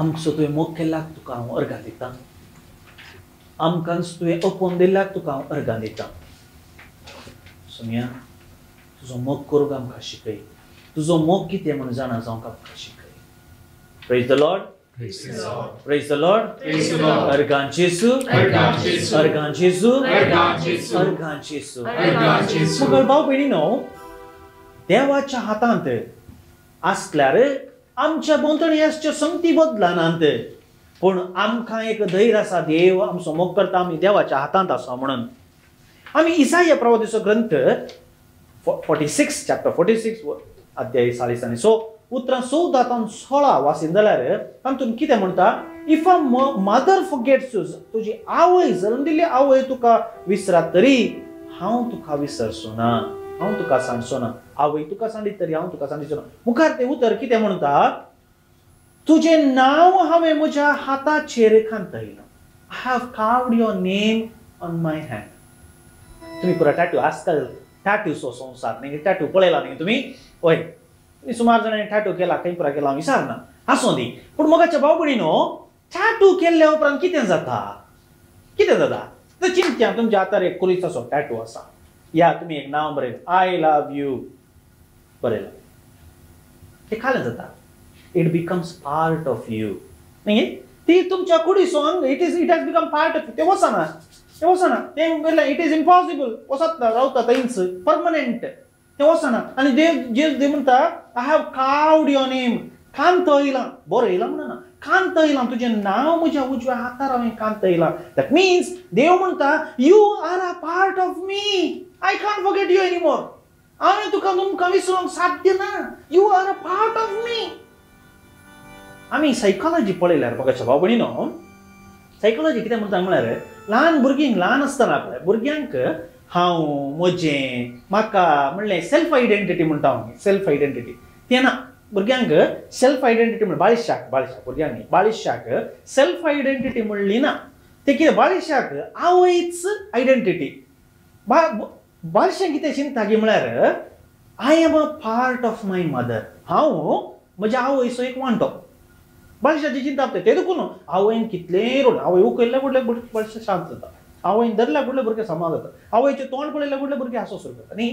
आमचो तुवें मोग केल्याक तुका हांव अर्गां दितां आमकांच तुवें अपोवन दिल्याक तुका हांव अर्गां दितां सोनिया तुजो मोग करूंक आमकां शिकय तुजो मोग कितें म्हूण जाणा जावंक आमकां शिकय praise the lord Praise the Lord. अर्गां जेसू अर्गां जेसू अर्गां जेसू मग भाऊ भयणीनो देवाच्या हातांत आसल्यार आमच्या भोंवतणी आसच्यो संगती बदलानात पूण आमकां एक धैर्य आसा देव आमचो मोग करता आमी देवाच्या हातांत आसा म्हणून आमी इसाया प्रवादीचो ग्रंथ 46 चॅप्टर 46 अध्याय 40 आनी 6 उतरां 14 तान 16 वाचीन जाल्यार तातूंत कितें म्हणटा if a mother forgets you तुजी आवय जल्म दिल्ली आवय तुका विसरात तरी हांव तुका विसरचो ना हांव तुका सांडचो ना आवय तुका सांडीत तरी हांव तुका सांडचो ना मुखार तें उतर कितें म्हणटा तुजें नांव हांवें म्हज्या हाताचेर खांतयलां I have carved your name on my hand तुम्ही पुरा टॅटू आजकाल टॅटूचो संवसार न्ही टॅटू पळयला न्ही तुमी हय सुमार जाणांनी टॅटू केला खंय पुरा केला विचारना आसूं दी पूण मोगाच्या भाव भयणीनो टॅटू केल्ल्या उपरांत कितें जाता तर चिंत्या तुमच्या हातार एक कुलीचो टॅटू आसा या तुमी एक नांव बरयलां आय लव यू बरयलां तें खालें जाता it becomes part of you न्ही ती तुमच्या कुडीचो अंग it has become part of तें वचना तें इट इज इम्पॉसिबल वचत रावता थंयच परमनंट तें वचना आनी देव म्हणटा I have carved your name कांतयलां बरयलां म्हणना कांतयलां तुजें नांव म्हज्या उजव्या हातार हांवें कांतयलां दॅट मिन्स देव म्हणटा you R a part of me I can't forget you anymore हांवें तुमकां विसरूंक साध्य ना you R a part of me आमी सायकॉलॉजी पळयल्यार बघाच्या भाव भयणीनो सायकॉलॉजी कितें म्हणटा म्हळ्यार ल्हान भुरगींक ल्हान आसतना पळय भुरग्यांक हांव म्हजें म्हाका म्हणलें सेल्फ आयडेंटिटी म्हणटा हांव सेल्फ आयडेंटिटी तें ना भुरग्यांक सेल्फ आयडेंटिटी म्हण बाळिशाक भुरग्यांक न्ही बाळिशाक सेल्फ आयडेंटिटी म्हणली ना ते कितें बाळिशाक आवयच आयडेंटिटी बाळशाक कितें चिंता गी म्हळ्यार I am a part of my mother हांव म्हज्या आवयचो एक वांटो बाळशाची चिंता तें देखून आवयन कितलें रोड आवय उकयल्ल्या फुडल्या बाळशा शांत जाता आवयन धरल्या फुडले भुरगे समाज जाता आवयचें तोंड पळयल्या फुडले भुरगे हांसो सुरू करता न्ही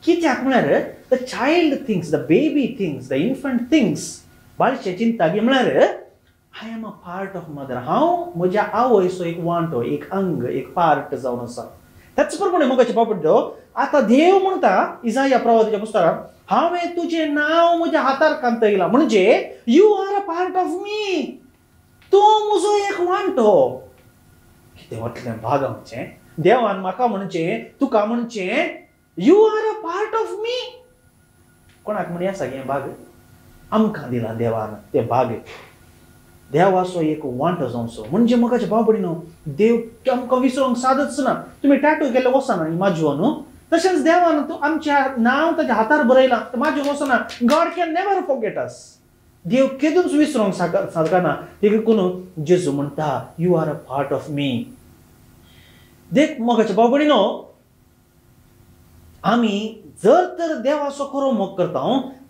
कित्याक म्हळ्यार the child things the baby things the infant things बाळशे चिंता गी म्हळ्यार I am a part of mother हांव म्हज्या आवयचो एक वांटो एक अंग एक पार्ट जावन आसा त्याच प्रमाणे मोगाचे बाबड्यो आतां देव म्हणटा इसाया प्रवादीच्या पुस्तकांत हांवें तुजें नांव म्हज्या हातार कांतयलां म्हणजे you R a part of me तूं म्हजो एक वांटो कितें वाटलें भाग आमचें देवान म्हाका म्हणचें तुका म्हणचें you R a part of me कोणाक म्हणी आसा गे भाग आमकां दिला देवान ते भाग देवाचो एक वांटो जावचो म्हणजे म्हाकाचे भाव भयणीनो देव आमकां विसरूंक सादच ना तुमी टॅटू केल्ले वचना न्ही म्हाजो न्हू तशेंच देवान आमच्या नांव ताच्या हातार बरयलां म्हाजो वचना गॉड कॅन नेवर फॉरगेट अस देव केदूच विसरूंक सारका देखून जेजू म्हणटा you R a part of me देख मोगाचे भाव भयणीनो आमी जर तर देवाचो खरो मोग करता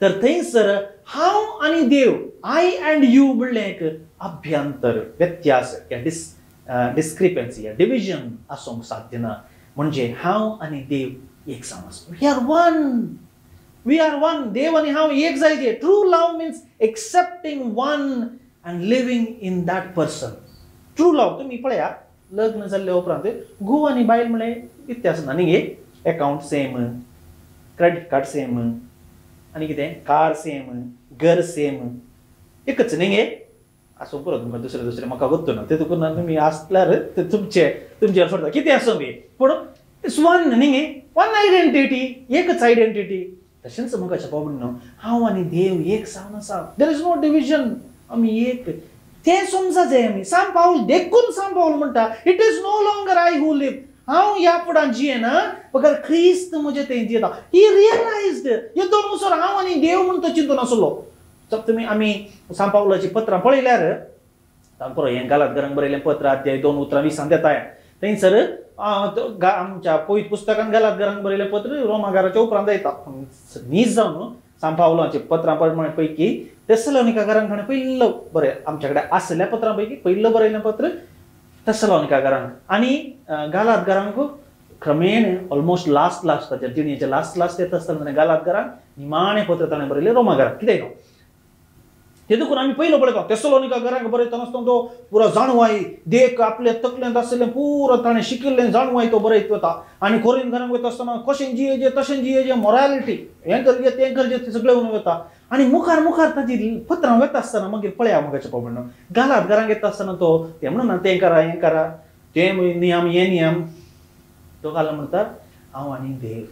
तर थंयसर हांव आनी देव आय एंड यू म्हणलें एक अभ्यंतर व्यत्यास डिस्क्रिपन्सी डिविजन आसूंक साध्य ना म्हणजे हांव आनी देव एक जावन आसप वी आर वन देव आनी हांव एक जायते true love means accepting one and living in that person true love तुमी पळया लग्न जाल्ले उपरांत घोव आनी बायल म्हणलें व्यत्यास ना न्ही account same credit card same आनी कितें कार सेम घर सेम एकच न्ही गे आसूं पुरो तुमकां दुसरें म्हाका गोत्तो ना तेतून तुमी आसल्यार ते तुमचेर सोडटा कितें आसूं बी पूण वन न्ही वन आयडेंटिटी एकच आयडेंटिटी तशेंच म्हाका भाव भयणीनो हांव आनी देव एक जावन आसा देर इज नो डिविजन आमी एक तें समजा जाय आमी साम पावल देखून साम पावल म्हणटा it is no longer I who live हांव ह्या फुडां जियेना बगर ख्रिस्त म्हजें तें जियेता ही रियलायज्ड ह्यो दोन उसर हांव आनी देव म्हूण तो चिंतून आसलो तुमी आमी साम पावलाची पत्रां पळयल्यार पुरो हें गालात घरांक बरयलें पत्र अध्याय 2 उतरां 20 देताय थंयसर आमच्या पयत पुस्तकान गालात घरांक बरयलें पत्र रोमागाराच्या उपरांत येता न्हीज जावन साम पावलाची पत्रां पैकी तेसलोनिकाकारांकडे पहिलं बरें आमच्याकडे असल्या पत्रांपैकी पहिलं बरयलें पत्र तेसलोनिकाकारांक आनी गालातकारांक क्रमेण ऑलमोस्ट लास्ट ताच्या जिणेचे लास्ट येता आसतना गालातकारांक निमाणें पत्र ताणें बरयलें रोमाकारांक कितें न्हू ते देखून आमी पयलो पळयता तेसलोनिकाकारांक बरयतना आसतना तो पुरो जाणवाई देख आपले तकलेंत आसलें पुरो ताणें शिकिल्लें जाणवाई तो बरयत वता आनी कोरिंथांक वयता आसतना कशें जियेचें तशें जियेचें मॉरॅलिटी हें करचें तें करचें तें सगळें उलोवन वता आनी मुखार ताची पत्रां वता आसतना मागीर पळया मोगाचें पळय म्हणून गालातकारांक येता आसतना तो तें म्हणना तें करा हें करा तें नियम हें नियम तो घालो म्हणटा हांव आनी देव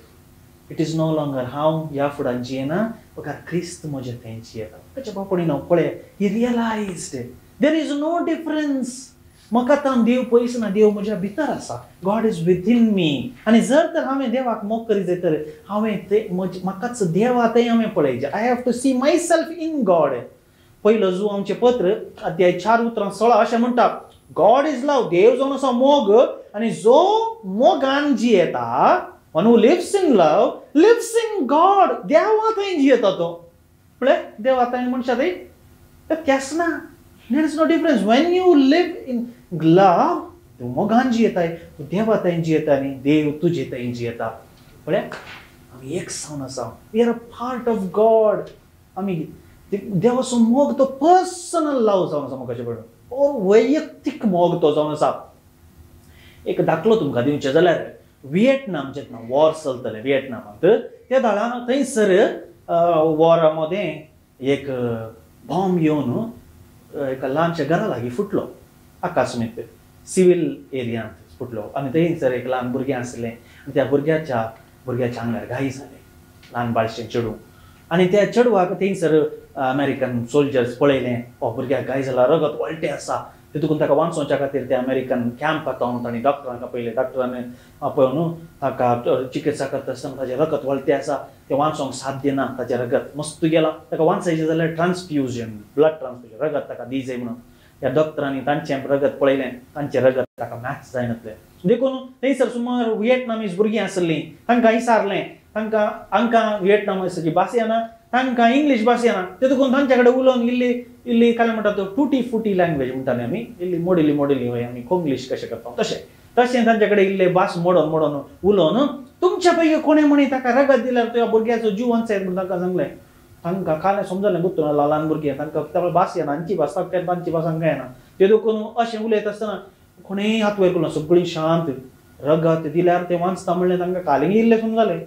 इट इज नो लॉंगर हांव ह्या फुडान जियेना फकत क्रिस्त म्हजे थंय जियेता ताच्या बापणीन पळय ही रियलायज्ड देर इज नो डिफरन्स म्हाका आतां देव पयस ना देव म्हज्या भितर आसा गॉड इज विथीन मी आनी जर तर हांवें देवाक मोग करीत जाल्यार हांवें तें म्हाकाच देवांतय हांवें पळयचें I have to see myself in God पयलो जो आमचें पत्र अध्याय 4:16 अशें म्हणटा गॉड इज लव देव जावन आसा मोग आनी जो मोगान जियेता one who lives in love lives in God देवांतय जियेता तो पळय देवांतय मनशा थंय तेंच ना there is no difference when you live in love तूं मोगान जियेताय तूं देवांतय जियेता आनी देव तुजे थंय जियेता पळय आमी एक सावन आसा we are a part of God आमी देवाचो मोग तो पर्सनल लव जावन आसा मोगाचे पळय वैयक्तीक मोग तो जावन आसा एक दाखलो तुमकां दिवचे जाल्यार व्हिएटनाम जेन्ना वॉर चलतलें व्हिएटनामांत त्या दाळान थंयसर वॉरा मध्ये एक बॉम्ब येवन एका ल्हानशा घरा लागीं फुटलो अकस्मीत सिव्हिल एरियांत फुटलो आनी थंयसर एक ल्हान भुरगें आसलें आनी त्या भुरग्याच्या आंगार घाई जालें ल्हान बाळशें चेडूं आनी त्या चेडवाक थंयसर अमेरिकन सोल्जर्स पळयलें भुरग्याक घाई जाला रगत वळटें आसा तितून ताका वाचोवच्या खातीर ते अमेरिकन कॅम्पांत व्हरून तांणी डॉक्टरांक आपयलें डॉक्टरांनी आपयवन ताका चिकित्सा करता आसतना ताचें रगत वळटें आसा तें वाचोवंक साध्य ना ताचें रगत मस्त गेलां ताका वाचयचें जाल्यार ट्रान्सफ्युजन ब्लड ट्रान्सफ्युजन रगत ताका दी जाय म्हणून ह्या डॉक्टरांनी तांचें रगत पळयलें तांचें रगत ताका मॅच जायनासलें देखून थंयसर सुमार व्हिएटनामीज भुरगीं आसलीं तांकां विचारलें हांकां व्हिएटनामीसाची भास येना तांकां इंग्लीश भास येना देखून तांचे कडेन उलोवन इल्ली काय म्हणटा तो टुटी फुटी लँग्वेज म्हणटाली आमी इल्ली मोडिली वय आमी कोंग्लीश कशें करता तशें तांचे कडेन इल्ले भास मोडोन उलोवन तुमच्या पैकी कोणें म्हणी ताका रगत दिल्यार त्या भुरग्याचो जीव वाचयत म्हणून तांकां सांगलें तांकां कालें समजलें गुत्तून ल्हान भुरगीं तांकां भास येना तांची भास तांची भास हांकां येना ते देखून अशें उलयत आसतना कोणेंय हात वयर करून सगळीं शांत रगत दिल्यार तें वाचता म्हणलें तांकां कालींग इल्लें समजलें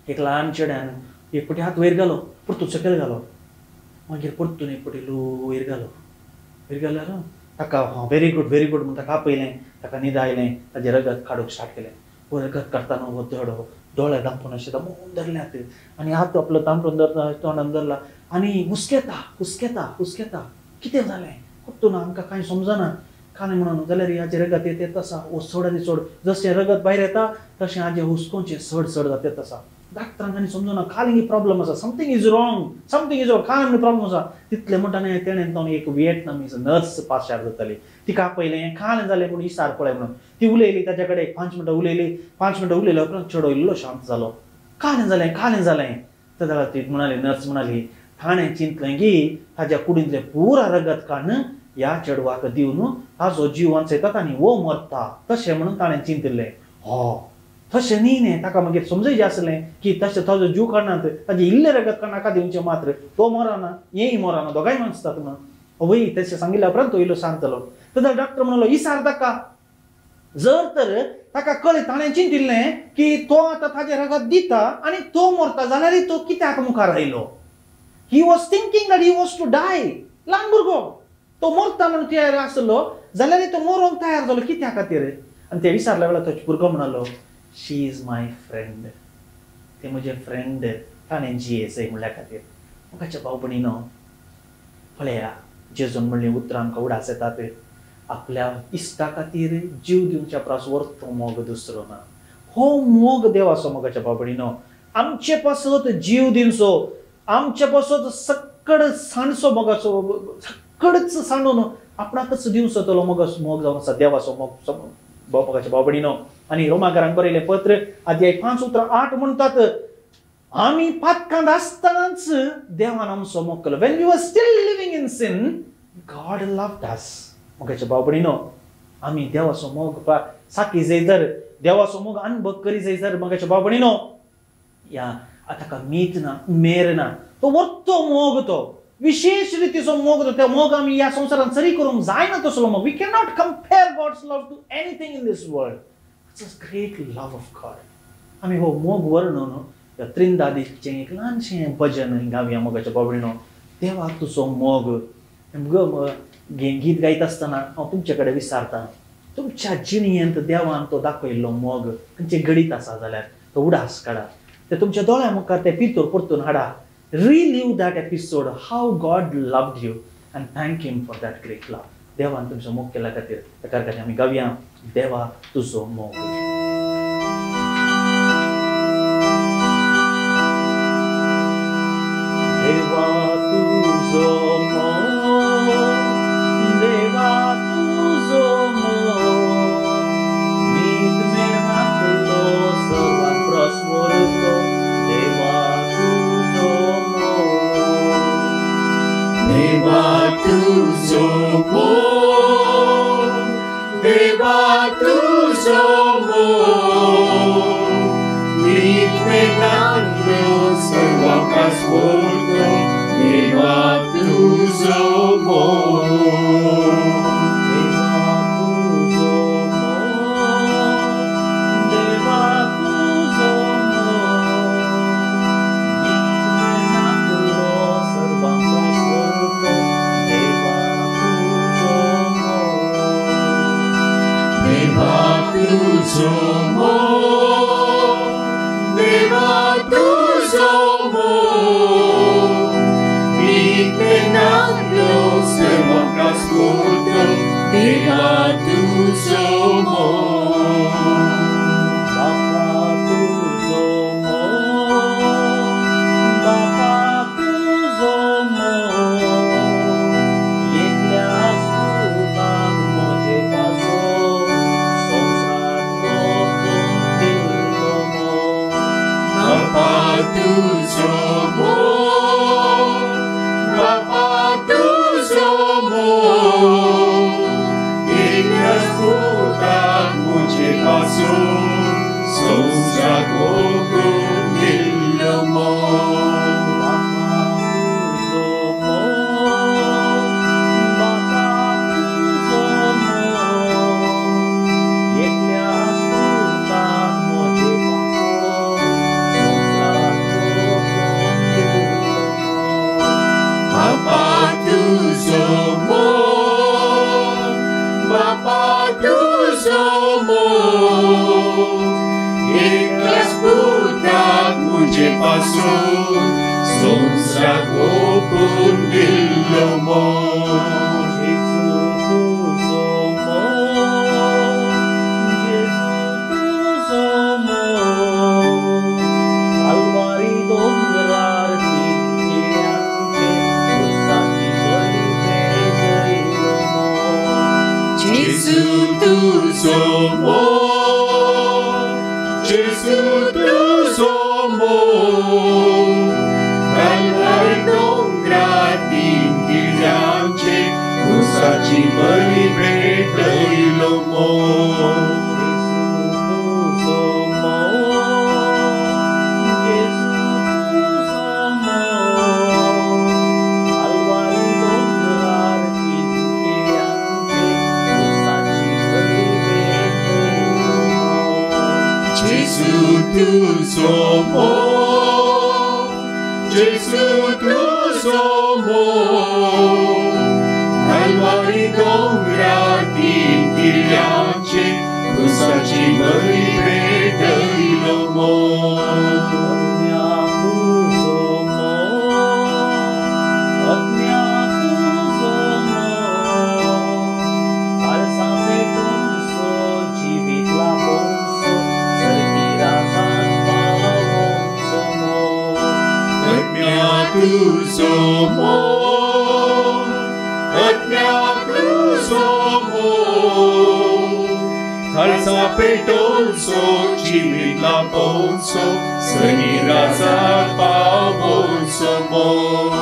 एक ल्हान चेड्यान एक फावटी हात वयर घालो परतून सकयल घालो मागीर परतून एक फावटी लो वयर घाल्यार ताका व्हेरी गुड म्हणून ताका आपयलें ताका न्हीद आयलें ताजें रगत काडूंक स्टार्ट केलें रगत काडटाना हो दोळे धांपून अशें दामून धरले हात आनी हात आपलो तांपरून धरता तोंडान धरला आनी हुस्केता कितें जालें परतून आमकां कांय समजना कांय म्हणून जाल्यार हाजें रगत येत आसा वो चड आनी चड जशें रगत भायर येता तशें हाजें हुस्कोचें चड जात आसा डॉक्टरांक आनी समजना कालिंग प्रॉब्लम आसा something is wrong calling problem आसा तितलें म्हणटाने तेणें तो एक व्हिएटनामीज नर्स पाशार जाताली तिका आपयलें कालें जालें पूण इसार पळय म्हणून ती उलयली ताच्या कडेन 5 मिनटां उलयले उपरांत चेडो इल्लो शांत जालो कालें जालें तेन्ना ती म्हणाली नर्स म्हणाली ताणें चिंतलें की ताच्या कुडींतलें पुरा रगत काडून ह्या चेडवाक दिवन ताजो जीव वाचयतात आनी वो मरता तशें म्हणून ताणें चिंतलें तशें न्ही ताका मागीर समजयचें आसलें की तशें ताजो जीव काडनात ताजें इल्लें रगत नाका दिवचें मात्र तो मरना हेंय मरना दोगांय वाचतात म्हणून वय तशें सांगिल्ल्या उपरांत तो इल्लो शांत जालो तेन्ना डॉक्टर म्हणलो इसार ताका जर तर ताका कळ्ळें ताणें चिंतिल्लें की तो आतां ताजें रगत दिता आनी तो मरता जाल्यार तो कित्याक मुखार आयलो he was thinking that he was to die ल्हान भुरगो तो मरता म्हणून तयार आसलो जाल्यार तो मरोंक तयार जालो कित्या खातीर आनी ते विचारल्या वेळार तो भुरगो म्हणलो शी इज माय फ्रेंड ते म्हजे फ्रेंड ताणें जियेचंय म्हणल्या खातीर म्हाकाच्या भाव भयणीनो पळया जेजून म्हणलें उतरां आमकां उडास येतात आपल्या इश्टा खातीर जीव दिवच्या परस वर्थ मोग दुसरो ना हो मोग देवाचो मोगाच्या भाव भयणीनो आमचे पासत जीव दिवचो आमचे पासत सक्कड सांडचो मोगाचो सक्कडच सांडून आपणाकच दिवचो तो मोग जावन आसा देवाचो मोगाच्या भाव भयणीनो आनी रोमाकारांक बरयलें पत्र अध्याय 5:8 म्हणटात आम्ही पातकांत असतानाच देवान आमचो मोग केलो. When we were still living in sin, God loved us. मोगाच्या भाव भयणीनो, आम्ही देवाचो मोग साकी जर देवाचो मोग अनुभव करी जर मोगाच्या भाव भयणीनो, या आता मीत ना मेर ना तो वरतो मोग तो विशेष रीतीचो मोग तो. त्या मोग आम्ही या संसारात सरी करूंक जायना तसलो मोग. We cannot compare God's love to anything in this world. It's a great love of God. आम्ही हो मोग वर्णन या त्रिंदादीचे एक ल्हानशें भजन गावया मोगाच्या भाव भयणीनो. देवा तुजो मोग. गीत गायत असताना हांव तुमचे कडेन विचारता, तुमच्या जिणेंत देवान तो दाखयल्लो मोग खंयचे गडीत आसा जाल्यार तो उडास काडा. ते तुमच्या दोळ्या मुखार ते भितर परतून हाडा. Relive that episode, how God loved you, and thank Him for that great love. देवान तुमचो मोग केल्या खातीर. त्या खातीर आमी गावया देवा तुजो मोग. देवा तुजो मोग, देवा तुजो मोग, मीत मेळनातलो सर्वांक प्रस्वरतो. देवा तुजो मोग, देवा तुजो मोग, देवा तुजो मोग, मीत मेळनातलो सर्वांक प्रस्वरतो. देवा तुजो मोग, देवा तुजो मोग, देवा तुजो मोग, मीत मेळनातलो सर्वांक प्रस्वरतो. देवा तुजो मोग, देवा तुजो मोग, देवा तुजो मोग, मीत मेळनातलो सर्वांक प्रस्वरतो. देवा तुजो मोग, बापा तुजो मोग, बापा तुजो मोग, एकल्याच पुताक म्हजे पासून संवसार लोकून दिल्लो मोग. बापा तुजो मोग, बापा तुजो मोग, एकल्याच पुताक म्हजे पासून संवसार लोकून दिल्लो मोग. बापा तुजो मोग, बापा तुजो मोग, एकल्याच पुताक म्हजे पासून संवसार लोकून दिल्लो मोग. बापा तुजो मोग, बापा तुजो मोग, एकल्याच पुताक म्हजे पासून संवसार लोकून दिल्लो मोग. जेजू तुजो मोग, जेजू तुजो मोग, काल्वारी दोंगरार तीन किल्यांचे क्रुसाची बळी पेटयलो मोग. जेजू तुजो मोग, जेजू तुजो मोग, काल्वारी दोंगरार तीन किल्यांचे क्रुसाची बळी पेटयलो मोग. जेजू तुजो मोग, जेजू तुजो मोग, काल्वारी दोंगरार तीन किल्यांचे क्रुसाची बळी पेटयलो मोग. जेजू तुजो मोग, जेजू तुजो मोग, काल्वारी दोंगरार तीन किल्यांचे क्रुसाची बळी पेटयलो मोग. अज्ञात तुजो मोग, अज्ञात तुजो मोग, आरसा पेटूनसो जिवीत लाभोनसो सर्गी राजान पावोनसो मोग. अज्ञात तुजो मोग, अज्ञात तुजो मोग, खालसा पेटोवचो जिवीतला पोवचो सनिराचा पावोचो मोग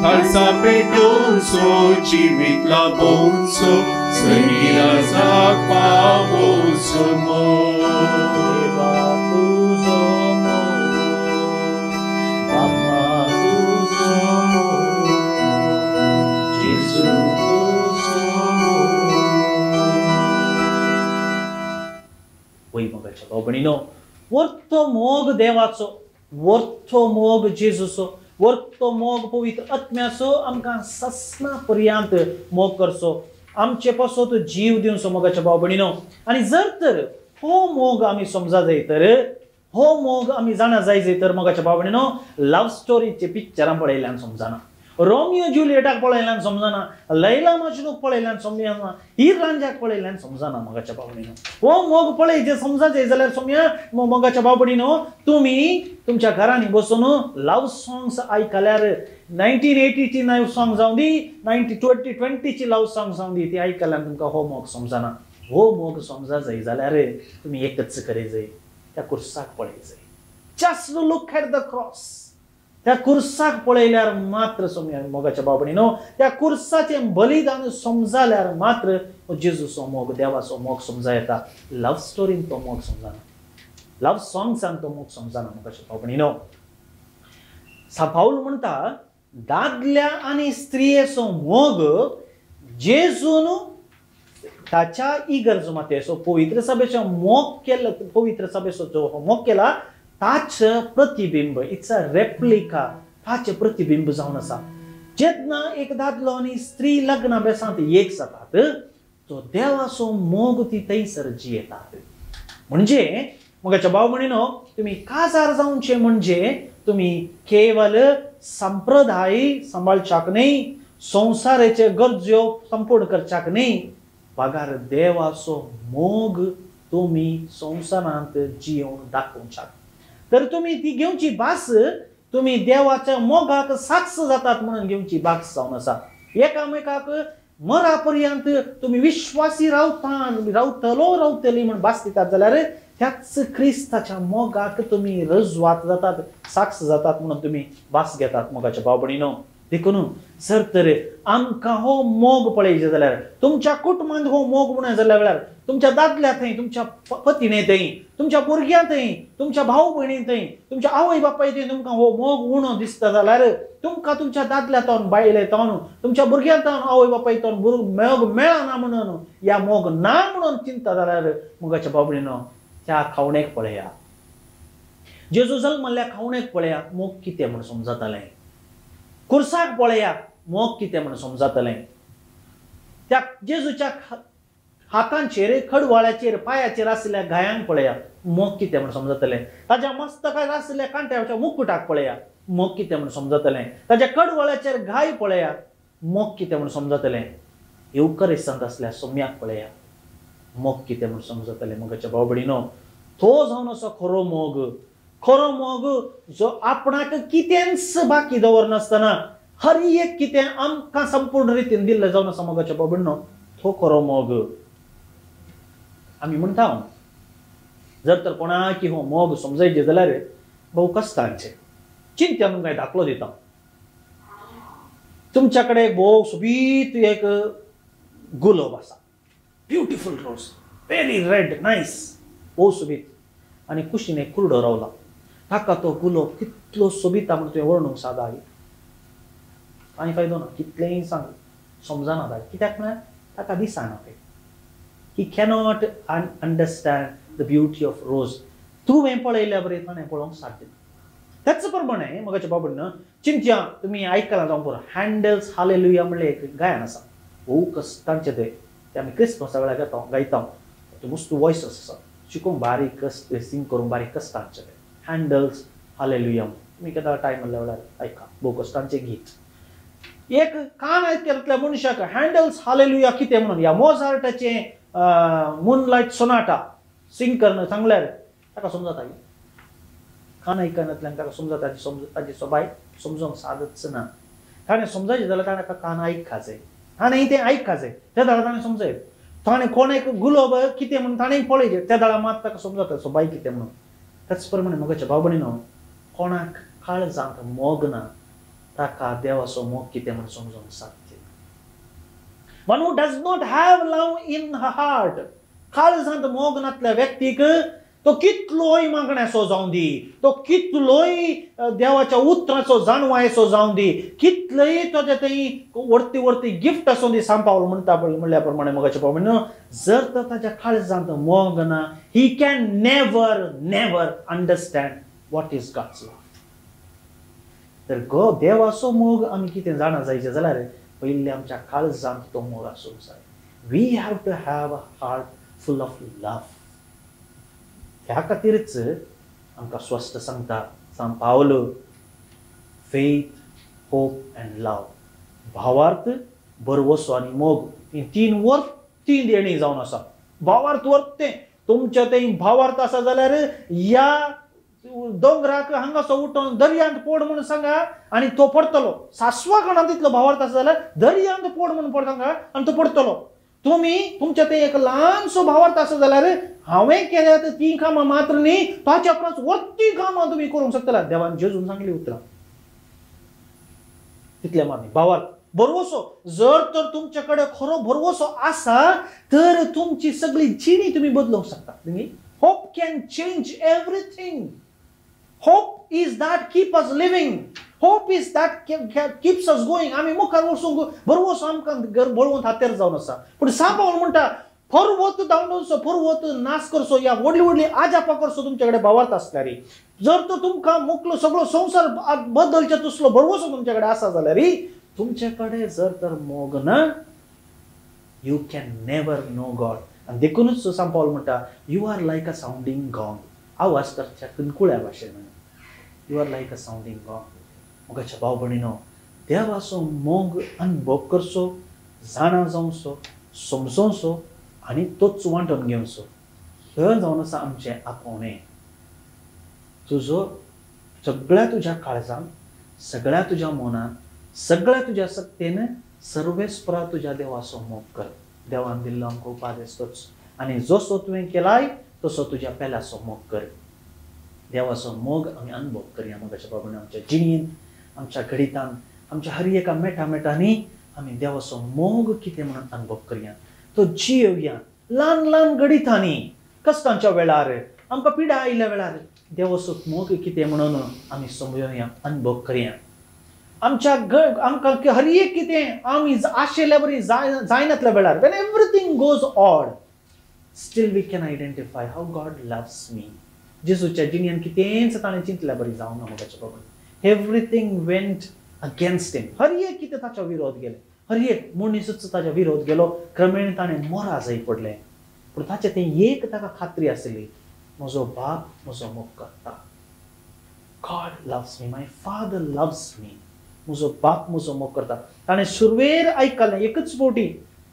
खालसा पेटोवचो जिवीतला पोवचो सनिराचा पावोचो मोगाच्या भाव भयणीनो वरतो मोग देवाचो वरतो मोग जेजूचो वरतो मोग पवित्र आत्म्याचो आमकां ससना पर्यंत मोग करचो आमचे पासो जीव दिवचो मोगाच्या भाव भयणीनो आणि जर तर हो मोग आमी समजा जाय तर हो मोग आमी जाणा जाय तर मोगाच्या भाव भयणीनो लव स्टोरीचे पिक्चरां पळयल्यान समजना रोमियो जुलियटाक पळयल्यान समजना लैला मजनूक पळयल्यान समजना हीर रांझ्याक पळयल्यान समजना मोगाच्या भाव भयणीनो हो मोग पळयचे समजाचे जाल्यार समया मोगाच्या भाव भयणीनो तुम्ही तुमच्या घरांनी बसून लव सॉंग्स आयकल्यार 1980 ची लव सॉंग जावन दी 2020 ची लव सॉंग जावन दी ती आयकल्यान तुमकां हो मोग समजना हो मोग समजा जाय जाल्यार तुम्ही एकच करे जाय त्या कुर्साक पळय जाय just look at the cross त्या कुर्साक पळयल्यार मात्र समया मोगाच्या भाव भयणीनो त्या कुर्साचे बलिदान समजाल्यार मात्र जेजूचो मोग देवाचो मोग समजा येता लव स्टोरीन तो मोग समजना लव सॉंग्सान तो मोग समजना मोगाच्या भाव भयणीनो पाऊल म्हणटा दादल्या आणि स्त्रियेचो मोग जेजून ताच्या इगर्ज मातेचो पवित्र सभेचो मोग केला पवित्र सभेचो जो मोग केला ताचे प्रतिबिंब इट्स अ रेप्लिका ताचे प्रतिबिंब जावन आसा जेन्ना एक दादलो आणि स्त्री लग्न बेसांत एक जातात तो देवाचो मोग ती थंयसर जियेतात म्हणजे मोगाच्या भाव भयणीनो तुम्ही काजार जावचे म्हणजे तुम्ही केवल संप्रदाय सांबाळच्याक न्ही संसाराचे गरजो संपूर्ण करच्याक न्ही पगार देवाचो मोग तुम्ही संसारांत जियोवन दाखोवच्याक तर तुम्ही ती घेवची भास तुम्ही देवाच्या मोगाक साक्ष जातात म्हणून घेवची भास जावन आसा एकामेकाक मरा पर्यंत तुम्ही विश्वासी रावतली म्हणून भास दितात जाल्यार त्याच क्रिस्ताच्या मोगाक तुम्ही रजवात जातात साक्ष जातात म्हणून तुम्ही भास घेतात मोगाच्या भाव भयणीनो देखून जर तर आमकां हो मोग पळयचे जाल्यार तुमच्या कुटुंबांत हो मोग म्हणून जाल्यार तुमच्या दादल्या थंय तुमच्या पत्नी थंय तुमच्या भुरग्यां थंय तुमच्या भाव भयणी थंय तुमच्या आवय बापाय थंय तुमकां हो मोग उणो दिसता जाल्यार तुमकां तुमच्या दादल्या तोन बायले तोन तुमच्या भुरग्यां तोन आवय बापाय तोन मोग मेळना म्हणून या मोग ना म्हणून चिंता जाल्यार मोगाच्या भाव भयणीनो त्या खावणेक पळया जेजू जल्मल्ल्या खावणेक पळया मोग कितें म्हूण समजतलें कुर्साक पळया मोग कितें म्हूण समजतलें त्या जेजूच्या हातांचेर खडवाळ्याचेर पायाचेर आसलेल्या गायांक पळया मोग कितें म्हूण समजतलें ताच्या मस्तकार आसलेल्या कांट्याच्या मुकुटाक पळया मोग कितें म्हूण समजतलें ताच्या खडवाळ्याचेर गाय पळया मोग कितें म्हूण समजतलें येवकरिस्तांत आसल्या सोम्याक पळया मोग कितें म्हूण समजतलें मोगाच्या भाव भयणीनो तो जावन असो खरो मोग जो आपणाक कितेंच बाकी दवरनासतना हर एक कितें आमकां संपूर्ण रितीन दिल्लें जावन आसा मोगाच्या भाव भयणीनो तो खरो मोग आमी म्हणटा जर तर कोणाकी हो मोग समजायचे जाल्यार भोव कश्टांचे चिंत्या तुमकां दाखलो दिता तुमच्या कडेन एक भोव सोबीत एक गुलाब आसा ब्युटिफूल रोज व्हेरी रेड नायस भोव सोबीत आनी कुशीन एक कुरडो रावला ताका तो गुलाब कितलो सोबीता म्हूण तुवें वर्णूंक सादा आनी फायदो ना कितलेंय सांग समजना दाय कित्याक म्हळ्यार ताका दिसना तें ही cannot understand the beauty of रोज तुवें पळयल्या बरें ताणें पळोवंक सारकें त्याच प्रमाणे मोगाच्या भाव भयणीनो चिंत्या तुमी आयकलां जावं पळय हँडल्स हालेलुया म्हणलें एक गायन आसा भोव कश्टांचें तें आमी क्रिस्मसा वेळार गायता तो मस्त वॉयस आसा शिकूंक बारीक कश्ट सिंग करूंक बारीक कश्टांचें हँडल्स हालेलुया तुम्ही केन्ना टायम मेळ्ळ्या वेळार आयका भोव कश्टांचें गीत एक कान आयकतल्या मनशाक हँडल्स हालेलुया कितें म्हणून ह्या मोझार्टाचें मूनलायट सोनाटा सिंग करणं सांगल्यार ताका समजता कान आयकनातल्यान ताका समजता ताजी सोबाय समजूंक सादच ना ताणें समजायचें जाल्यार ताणें कान आयकखाचें ताणें तें आयकखाचें त्या दाळा ताणें समजयत ताणें कोणेक गुलाब कितें म्हणून ताणें पळयचें त्या दाळा मात ताका समजता सोबाय कितें म्हणून त्याच प्रमाणे मोगाच्या भाव भयणीनो कोणाक काळजांत मोग ना ताका देवाचो मोग कितें म्हणून समजूंक साध्य one who does not have love in heart काळजांत मोग नातल्या व्यक्तीक तो कितलोय मागण्याचो जावं दी तो कितलोय देवाच्या उतराचो जाणवायचो जावं दी कितलंय ताच्या थंय वर्ती वर्ती गिफ्ट आसूं दी सांपावलो म्हणटा म्हणल्या प्रमाणे मोगाच्या भाव भयणीनो जर तर ताच्या काळजांत मोग ना he can never never understand what is God's love तर देवाचो मोग आमी कितें जाणा जायचें जाल्यार पयलीं आमच्या काळजांत तो मोग आसूंक जाय we have to have a heart full of love ह्या खातीरच आमकां स्वस्थ सांगता सान पावलो फेथ होप एंड लव भावार्थ बरवसो आनी मोग तीन देणी जावन आसा भावार्थ वर्तें तुमच्या थंय भावार्थ आसा जाल्यार ह्या दोंगराक हांगासो उठोवन दर्यांत पोड म्हणून सांगा आनी तो पडटलो सासवा काणांत तितलो भावार्थ आसा जाल्यार दर्यांत पोड म्हणून सांगा आनी तो पडटलो तुम्ही तुमच्या थंय एक ल्हानसो भावार्थ आसा जाल्यार हांवें केल्यात ती कामां मात्र न्ही ताच्या परस वर्ती कामां तुम्ही करूंक शकतला देवान जेजून सांगली उतरां तितल्या मारणी भावार्थ भरवसो जर तर तुमचे कडेन खरो भरवसो आसा तर तुमची सगळी जिणी तुम्ही बदलूंक शकता तुम्ही hope can change everything hope is that keep us living hope is that keeps us going आमी मुखार वचूंक भरवसो आमकां बळवंत हातेर जावन आसा पूण सांपावल म्हणटा फरवत दांडोवचो फरवत नाश करचो या व्हडली व्हडली आजापा करचो तुमचे कडेन भावार्थ आसल्यार जर तर तुमकां मुकलो सगळो संवसार बदलचे तसलो भरवसो तुमचे कडेन आसा जाल्यार तुमचे कडेन जर तर मोग ना you can never know God आनी देखूनच सांपावल म्हणटा यू आर लायक अ सावंडींग गॉंग आवाज करच्या कुणकुळ्या भाशेन यू आर लायक अ सावंडींग गॉंग मोगाच्या भाव भयणीनो देवाचो मोग अनुभव करचो जाणा जावचो समजोवचो आनी तोच वांटून घेवचो हे जावन आसा आमचें आपोवणें तुजो सगळ्या तुज्या काळजांत सगळ्या तुज्या मनांत सगळ्या तुज्या सक्तेन सर्वेस्परा तुज्या देवाचो मोग कर देवान दिल्लो आमकां उपादेश तोच आनी जसो तुवें केलाय तसो तुज्या पेल्याचो मोग कर देवाचो मोग आमी अनुभव करया मोगाच्या बाबून आमच्या जिणेंत आमच्या घडितान आमच्या हर एका मेटांनी आमी देवाचो मोग कितें म्हणून अनुभव करया तो जियेवया ल्हान ल्हान घडितांनी कश्टांच्या वेळार आमकां पिडा आयिल्ल्या वेळार देवाचो मोग कितें म्हणून आमी समजुया अनुभव करया आमकां हर एक कितें आमी आशिल्ल्या बरी जायनातल्या वेळार when everything goes odd still we can identify how God loves me जेजूच्या जिणेंत कितेंच ताणें चिंतल्या बरी जावं ना मोगाच्या बाबून एवरीथिंग वेंट अगेन्स्ट हिम हर एक कितें ताच्या विरोध गेले हर एक मनीसच ताच्या विरोध गेलो क्रमेण ताणें मोरा जाय पडलें पूण ताचें तें एक ताका खात्री आसली म्हजो बाप म्हजो मोग करता गॉड लव्स मी माय फादर लव्स मी म्हजो बाप म्हजो मोग करता ताणें सुरवेर आयकलें एकच फावटी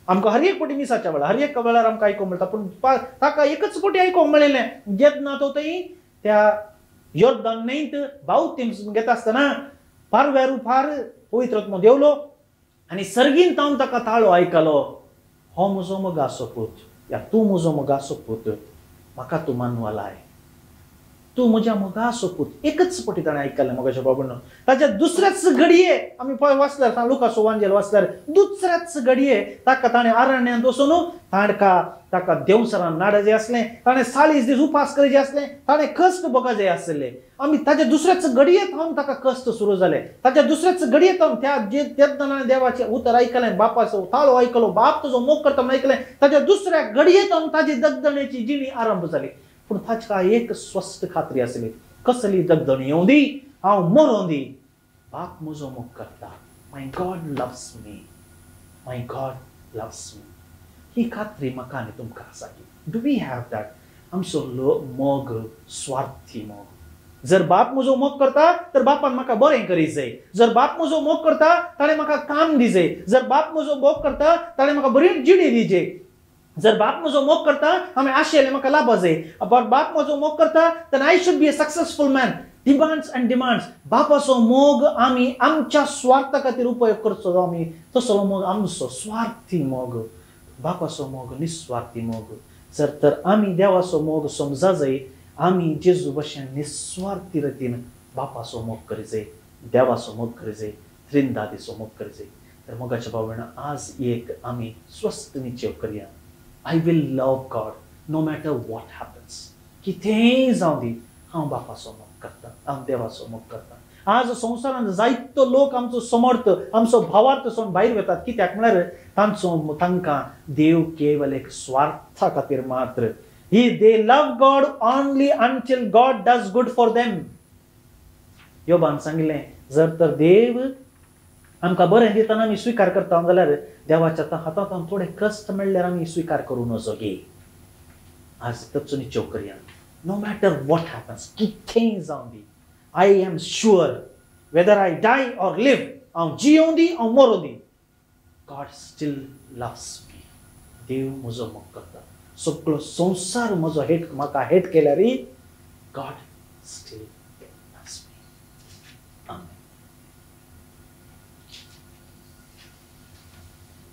आमकां हर एक फावटी मिसाच्या वेळार हर एक वेळार आमकां आयकोंक मेळटा पूण ताका एकच फावटी आयकोंक मेळिल्लें जेन्ना तो थंय त्या योर्दान न्हंयत बावतीम घेता आसतना पारव्यारू पार पवित्र आत्मो देवलो आनी सर्गीन तावन ताका ताळो आयकलो हो म्हजो मोगाचो पूत या तूं म्हजो मोगाचो पूत म्हाका तूं मानवा लाय तूं म्हज्या मोगाचो पूत एकच फावटी ताणें आयकलें मोगाच्या बाबून ताच्या दुसऱ्याच घडये आमी पळय वाचल्यार लुकास वांजेल वाचल्यार दुसऱ्याच घडये ताका ताणें आरण्यांत वचून ताका देवसरान नाड जें आसलें ताणें 40 दीस उपास करचें आसलें ताणें कश्ट भोगोवचे जाय आसले आमी ताच्या दुसऱ्याच घडयेंत हांव ताका कश्ट सुरू जाले ताच्या दुसऱ्याच घडयेंत हांव त्या ताणें देवाचें उतर आयकलें बापाचो ताळो आयकलो बाप तुजो मोग करता म्हण आयकलें ताच्या दुसऱ्या घडयेंत हांव ताची दगदणेची जिणी आरंभ जाली पूण ताका एक स्वस्थ खात्री आसली कसली दगदण येवं दी हांव मरों दी बाप म्हजो मोग करता माय गॉड लव्स मी माय गॉड लव्स मी ही खात्री म्हाका आनी तुमकां आसा की डू वी हॅव दॅट आमचो मोग स्वार्थी मोग जर बाप म्हजो मोग करता तर बापान म्हाका बरें करीत जाय. जर बाप म्हजो मोग करता ताणें म्हाका काम दिजे. जर बाप म्हजो मोग करता ताणें म्हाका बरी जिणी दिजे. जर बाप म्हजो मोग करता हांवें आशिल्लें म्हाका लाभ जाय. बाप म्हजो मोग करता then I should be a successful man. Demands and demands. बापाचो मोग आमी आमच्या स्वार्था खातीर उपयोग करचो आमी तसलो मोग आमचो स्वार्थी मोग. बापाचो मोग निस्वार्थी मोग. जर तर आमी देवाचो मोग समजा जाय आमी जेजू भशेन निस्वार्थी रितीन बापाचो मोग करी जाय, देवाचो मोग करी जाय, त्रिंदादीचो मोग करी जाय. तर मोगाच्या भाव भयणा आज एक आमी स्वस्थ निश्चय करया. I will love God no matter what happens. कितेंय जावं दी हांव बापाचो मोग करता, हांव देवाचो मोग करता. आज संवसारांत जायतो लोक आमचो समर्थ आमचो भावार्थ सोडून भायर वतात. कित्याक म्हळ्यार तांकां देव केवल एक स्वार्था खातीर मात्र. They love God only until God does good for them. योबान सांगिल्लें जर तर देव आमकां बरें दितना आमी स्विकार करता जाल्यार देवाच्या हातांत थोडे कश्ट मेळ्ळ्यार आमी स्विकार करूं नजो गे. आज ताचो निश्चय करया. नो मॅटर वॉट हॅपन्स, कितेंय जावं दी, I am sure whether I die or live, हांव जियों दी हांव मरो दी, गॉड स्टील लव्स मी. देव म्हजो मोग करता. सगळो संवसार म्हजो म्हाका हेट केल्यारय गॉड स्टील लव्स मी. आमेन.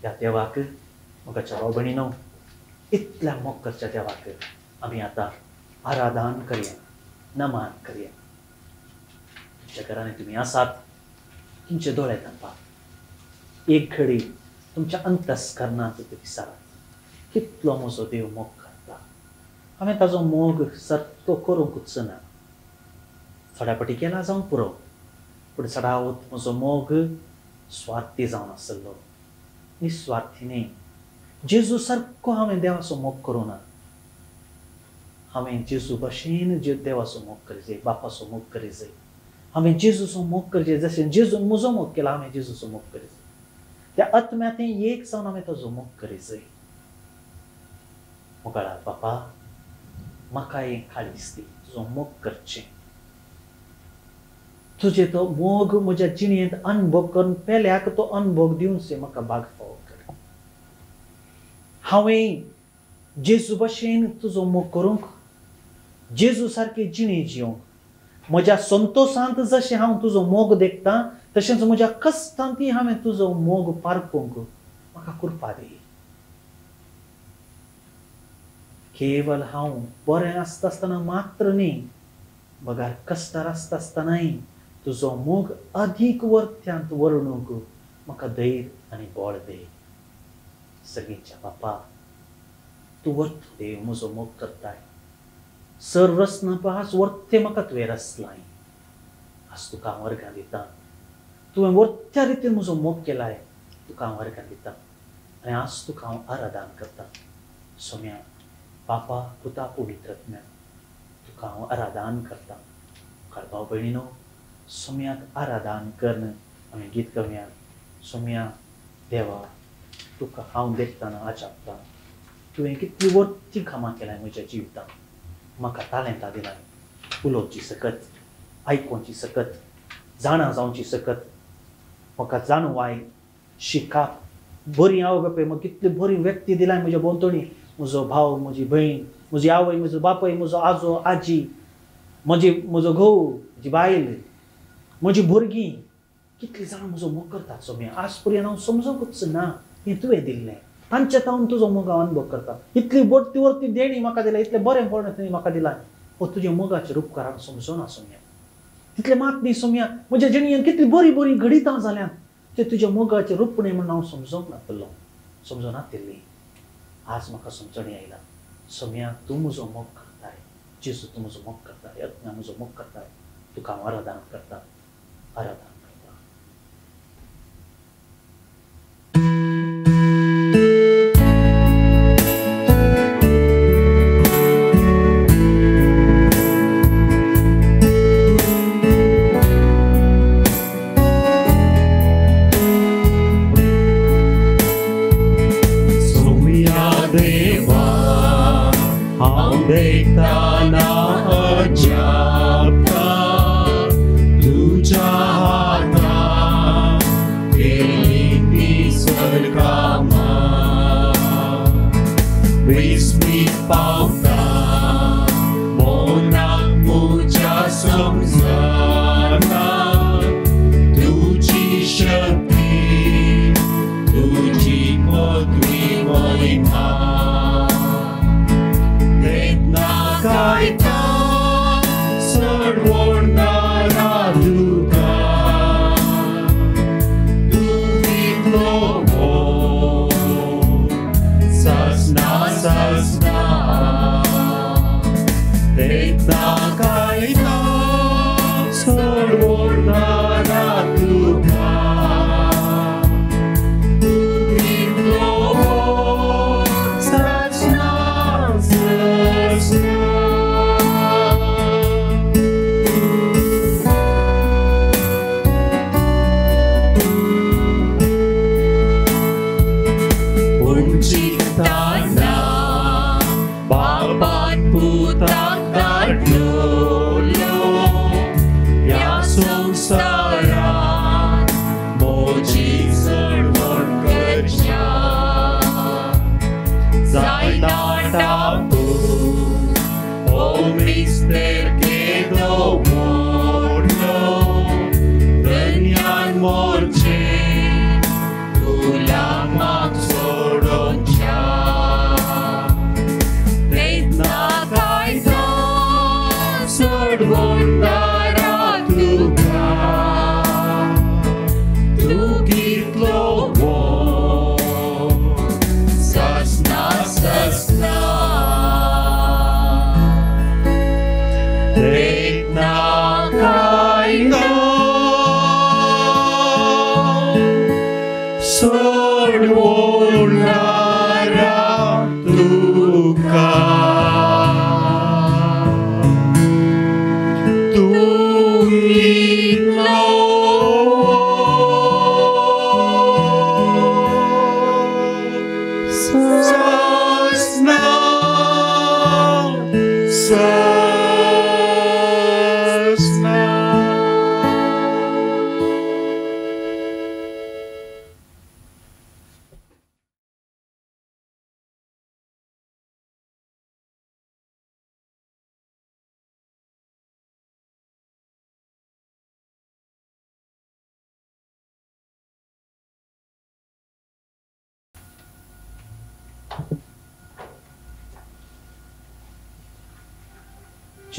ह्या देवाक मोगाच्या भाव भयणीनो इतल्या मोग करच्या देवाक आमी आतां आराधन करया, नमन करया. तुमच्या घरांनी तुमी आसात तुमचे दोळे धांपात. एक घडी तुमच्या अंतस्करणांत विचारात कितलो म्हजो देव मोग करता. हांवें ताजो मोग सारको करूंकूच ना. थोड्या फावटी केला जावं पुरो, पूण सदांच म्हजो मोग स्वार्थी जावन आसलो, निस्वार्थी न्ही. जेजू सारको हांवें देवाचो मोग करूं ना. हांवें जेजू भशेन देवाचो मोग करी जाय, बापाचो मोग करी जाय. हांवें जेजूचो मोग करचें जशें जेजून म्हजो मोग केला हांवें जेजूचो मोग करी जाय. त्या आत्म्यातें एक जावन हांवें ताजो मोग करी जाय. मोगाळा बापा म्हाका एक काळीज दी तुजो मोग करचें. तुजे तो मोग म्हज्या जिणेंत अनुभव करून पेल्याक तो अनुभव दिवचे म्हाका भाग फावो कर. हांवें जेजू भशेन तुजो मोग करूंक, जेजू सारकी जिणी जिवंक, म्हज्या संतोशांत जशें हांव तुजो मोग देखता तशेंच म्हज्या कश्टांतय हांवें तुजो मोग पारखूंक म्हाका कृपा दी. केवल हांव बरें आसता आसतना मात्र न्ही, बगार कश्टार आसता आसतनाय तुजो मोग अदीक वर्त्यांत वर्णूंक म्हाका धैर्य आनी बळ दे. सगळींच्या बापा तूं वर्त देव म्हजो मोग करताय. सर रसना पास वर्ते म्हाका तुवें रसलाय. आज तुका हांव वर्गां दितां. तुवें वर्त्या रितीन म्हजो मोग केलाय, तुका हांव वर्गां दितां आनी आज तुका हांव आराधन करतां. सोम्या बापा पुता पवित्रत्म्या तुका हांव आराधन करतां. भाव भयणीनो सोम्याक आराधन करन आमी गीत गावया. सोम्या देवा तुका हांव देखताना आजापतां. तुवें कितली वर्ती कामां केलाय म्हज्या जिवितांत. म्हाका तालेंतां दिलाय, उलोवची सकत, आयकोवची सकत, जाणा जावची सकत. म्हाका जाणवाय शिकाप बरी आवय बापाय म्हाका कितली बरी व्यक्ती दिलाय म्हज्या भोंवतणी. म्हजो भाव, म्हजी भयण, म्हजी आवय, म्हजो बापाय, म्हजो आजो आजी, म्हजो घोव, म्हजी बायल, म्हजी भुरगीं, कितलीं जाणां म्हजो मोग करतात. सोम्या आज पर्यंत हांव समजूंकूच ना हें तुवें दिल्लें. तांच्या तावन तुजो मोग हांव अनुभव करता. इतली वर्ती वर्ती देणी म्हाका दिल्या, इतलें बरेंपण तुवें म्हाका दिलां. पूण तुज्या मोगाचेर उपकार हांव समजोना सोम्या. तितलें मात न्ही सोम्या, म्हज्या जिणेंत कितली बरी बरी घडितां जाल्यांत ते तुज्या मोगाचें रुपणें म्हणून हांव समजोंक नासलो, समजोना दिल्ली. आज म्हाका समजणी आयला. सोम्या तूं म्हजो मोग करताय, जेजू तूं म्हजो मोग करताय, आत्म्या म्हजो मोग करताय. तुका हांव आराधन करता, आराधन करता. देखताना अजापता सोडवणारा तुका तू इतलो ससना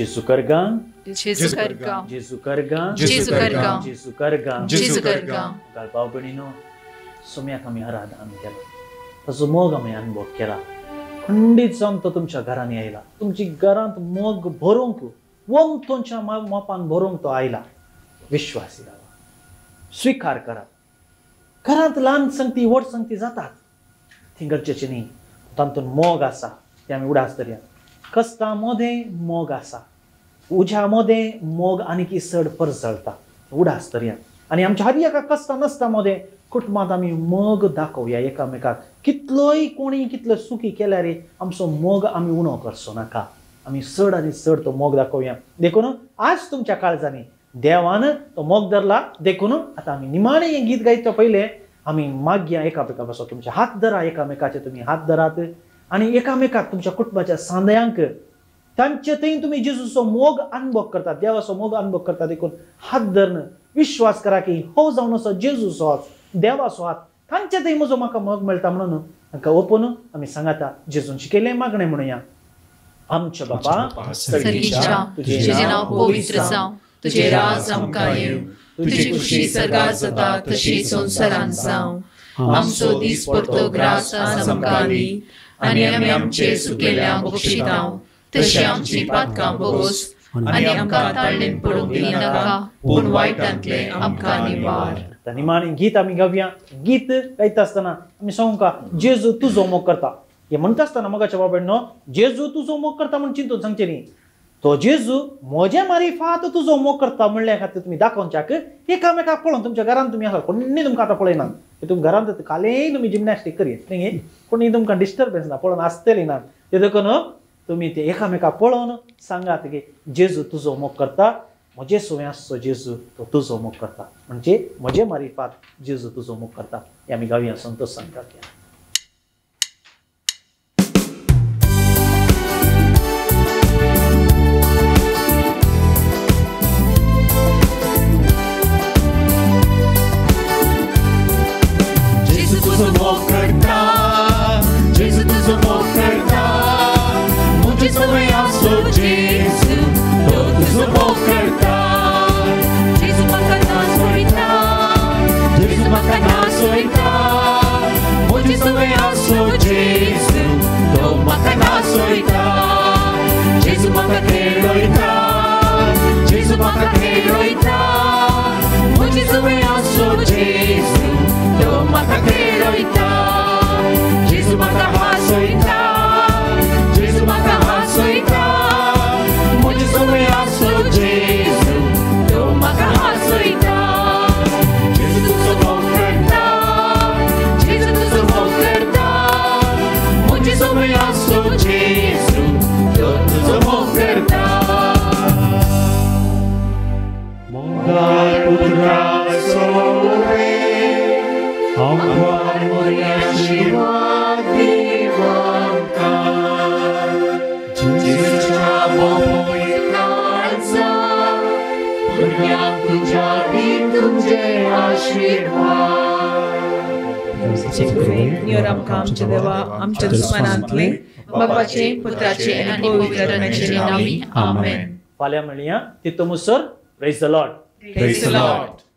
Gesù Cargan, Jesus Cargan. Gesù Cargan, Jesus Cargan. Gesù Cargan. Jesus Cargan. Galpao Benino, sumya kami harada आम्ही केला. तसं मग आम्ही अनुभव केला. खंडित जाऊन तो तुमच्या घराने आयला. तुमची घरात मग भरूंक वंतोंच्या मापान भरूंक तो आयला. विश्वासी राहा. स्वीकार करा. घरात लहान संगती वड संगती जातात. ती गरजेची नाही. तांतून मोग आसा ते आम्ही उडास धरया. कष्टामध्ये मोग आसा. उज्यामध्ये मोग आणखी चड परसळता. उडास धरया. आणि आमच्या हर एका कष्ट नसतामध्ये कुटुंबात आम्ही मोग दाखवूया एकामेकाक. कितलोय कोणी कितलं सुखी केल्यार आमचो मोग आम्ही उणो करचो नाका. आम्ही चड आणि चड तो मोग दाखवूया. देखून आज तुमच्या काळजांनी देवान तो मोग धरला. देखून आता आम्ही निमाणे हे गीत गायता पहिले आम्ही मागया एकामेकापासून. तुमचे हात धरा एकामेकाचे. तुम्ही हात धरात आणि एकामेकाक तुमच्या कुटुंबाच्या सांध्यांक त्यांचे थंय तुम्ही जेजूचो मोग अनुभव करतात. देवाचो मोग अनुभव करतात. देखून हात धरणं विश्वास करा की हो जावन असो जेजूचो हात देवाचो हात तांचे थंय म्हजो म्हाका मोग मेळटा म्हणून तांकां ओपून आमी सांगाता जेजून शिकयलें मागणें म्हणुया. आमचे बाबा सर्गीच्या तुझे नाव पवित्र जावं. तुझे राज आमकां येवं. तुझी खुशी सर्गार जाता तशी संवसारांत जावं. आमचो दीस पडतो ग्रास आज आमकां दी. आनी आमी आमचे सुकेल्यांक बक्षितांव. तशी आमची पातकां बोगोस. आनी आमकां ताळणेन पडूंक दिनाका. पूण वायटांतले आमकां निवार. निमाणें गीत आमी गावया. गीत गायता आसतना आमी सांगूंका जेजू तुजो मोग करता. हे म्हणटा आसतना मोगाच्या बाबड्नो जेजू तुजो मोग करता म्हणून चिंतून सांगचें न्ही. तो जेजू म्हज्या मारिफात तुजो मोग करता म्हणल्या खातीर तुमी दाखोवच्याक एकामेकाक पळोवन तुमच्या घरांत तुमी आसा कोणी तुमकां आतां पळयना. तुमच्या घरांत कालेय तुमी जिमनॅस्टीक करीत न्ही. कोणी तुमकां डिस्टर्बन्स ना पळोवन आसतली ना. ते देखून तुमी ते एकामेकाक पळोवन सांगात की जेजू तुजो मोग करता. म्हजे सुव्यासो जेजू तो तुजो मोग करता. म्हणजे म्हजे मारिफात जेजू तुजो मोग करता. हे आमी गावया संतोष सांगतात. आमचे देवा आमच्या दुस्मनांतले बापाचे पुत्राचे आणि पवित्र आत्म्याचे नावी आमेन. फाल्यां मेळया. तितून मुसर praise the lord. Praise the Lord.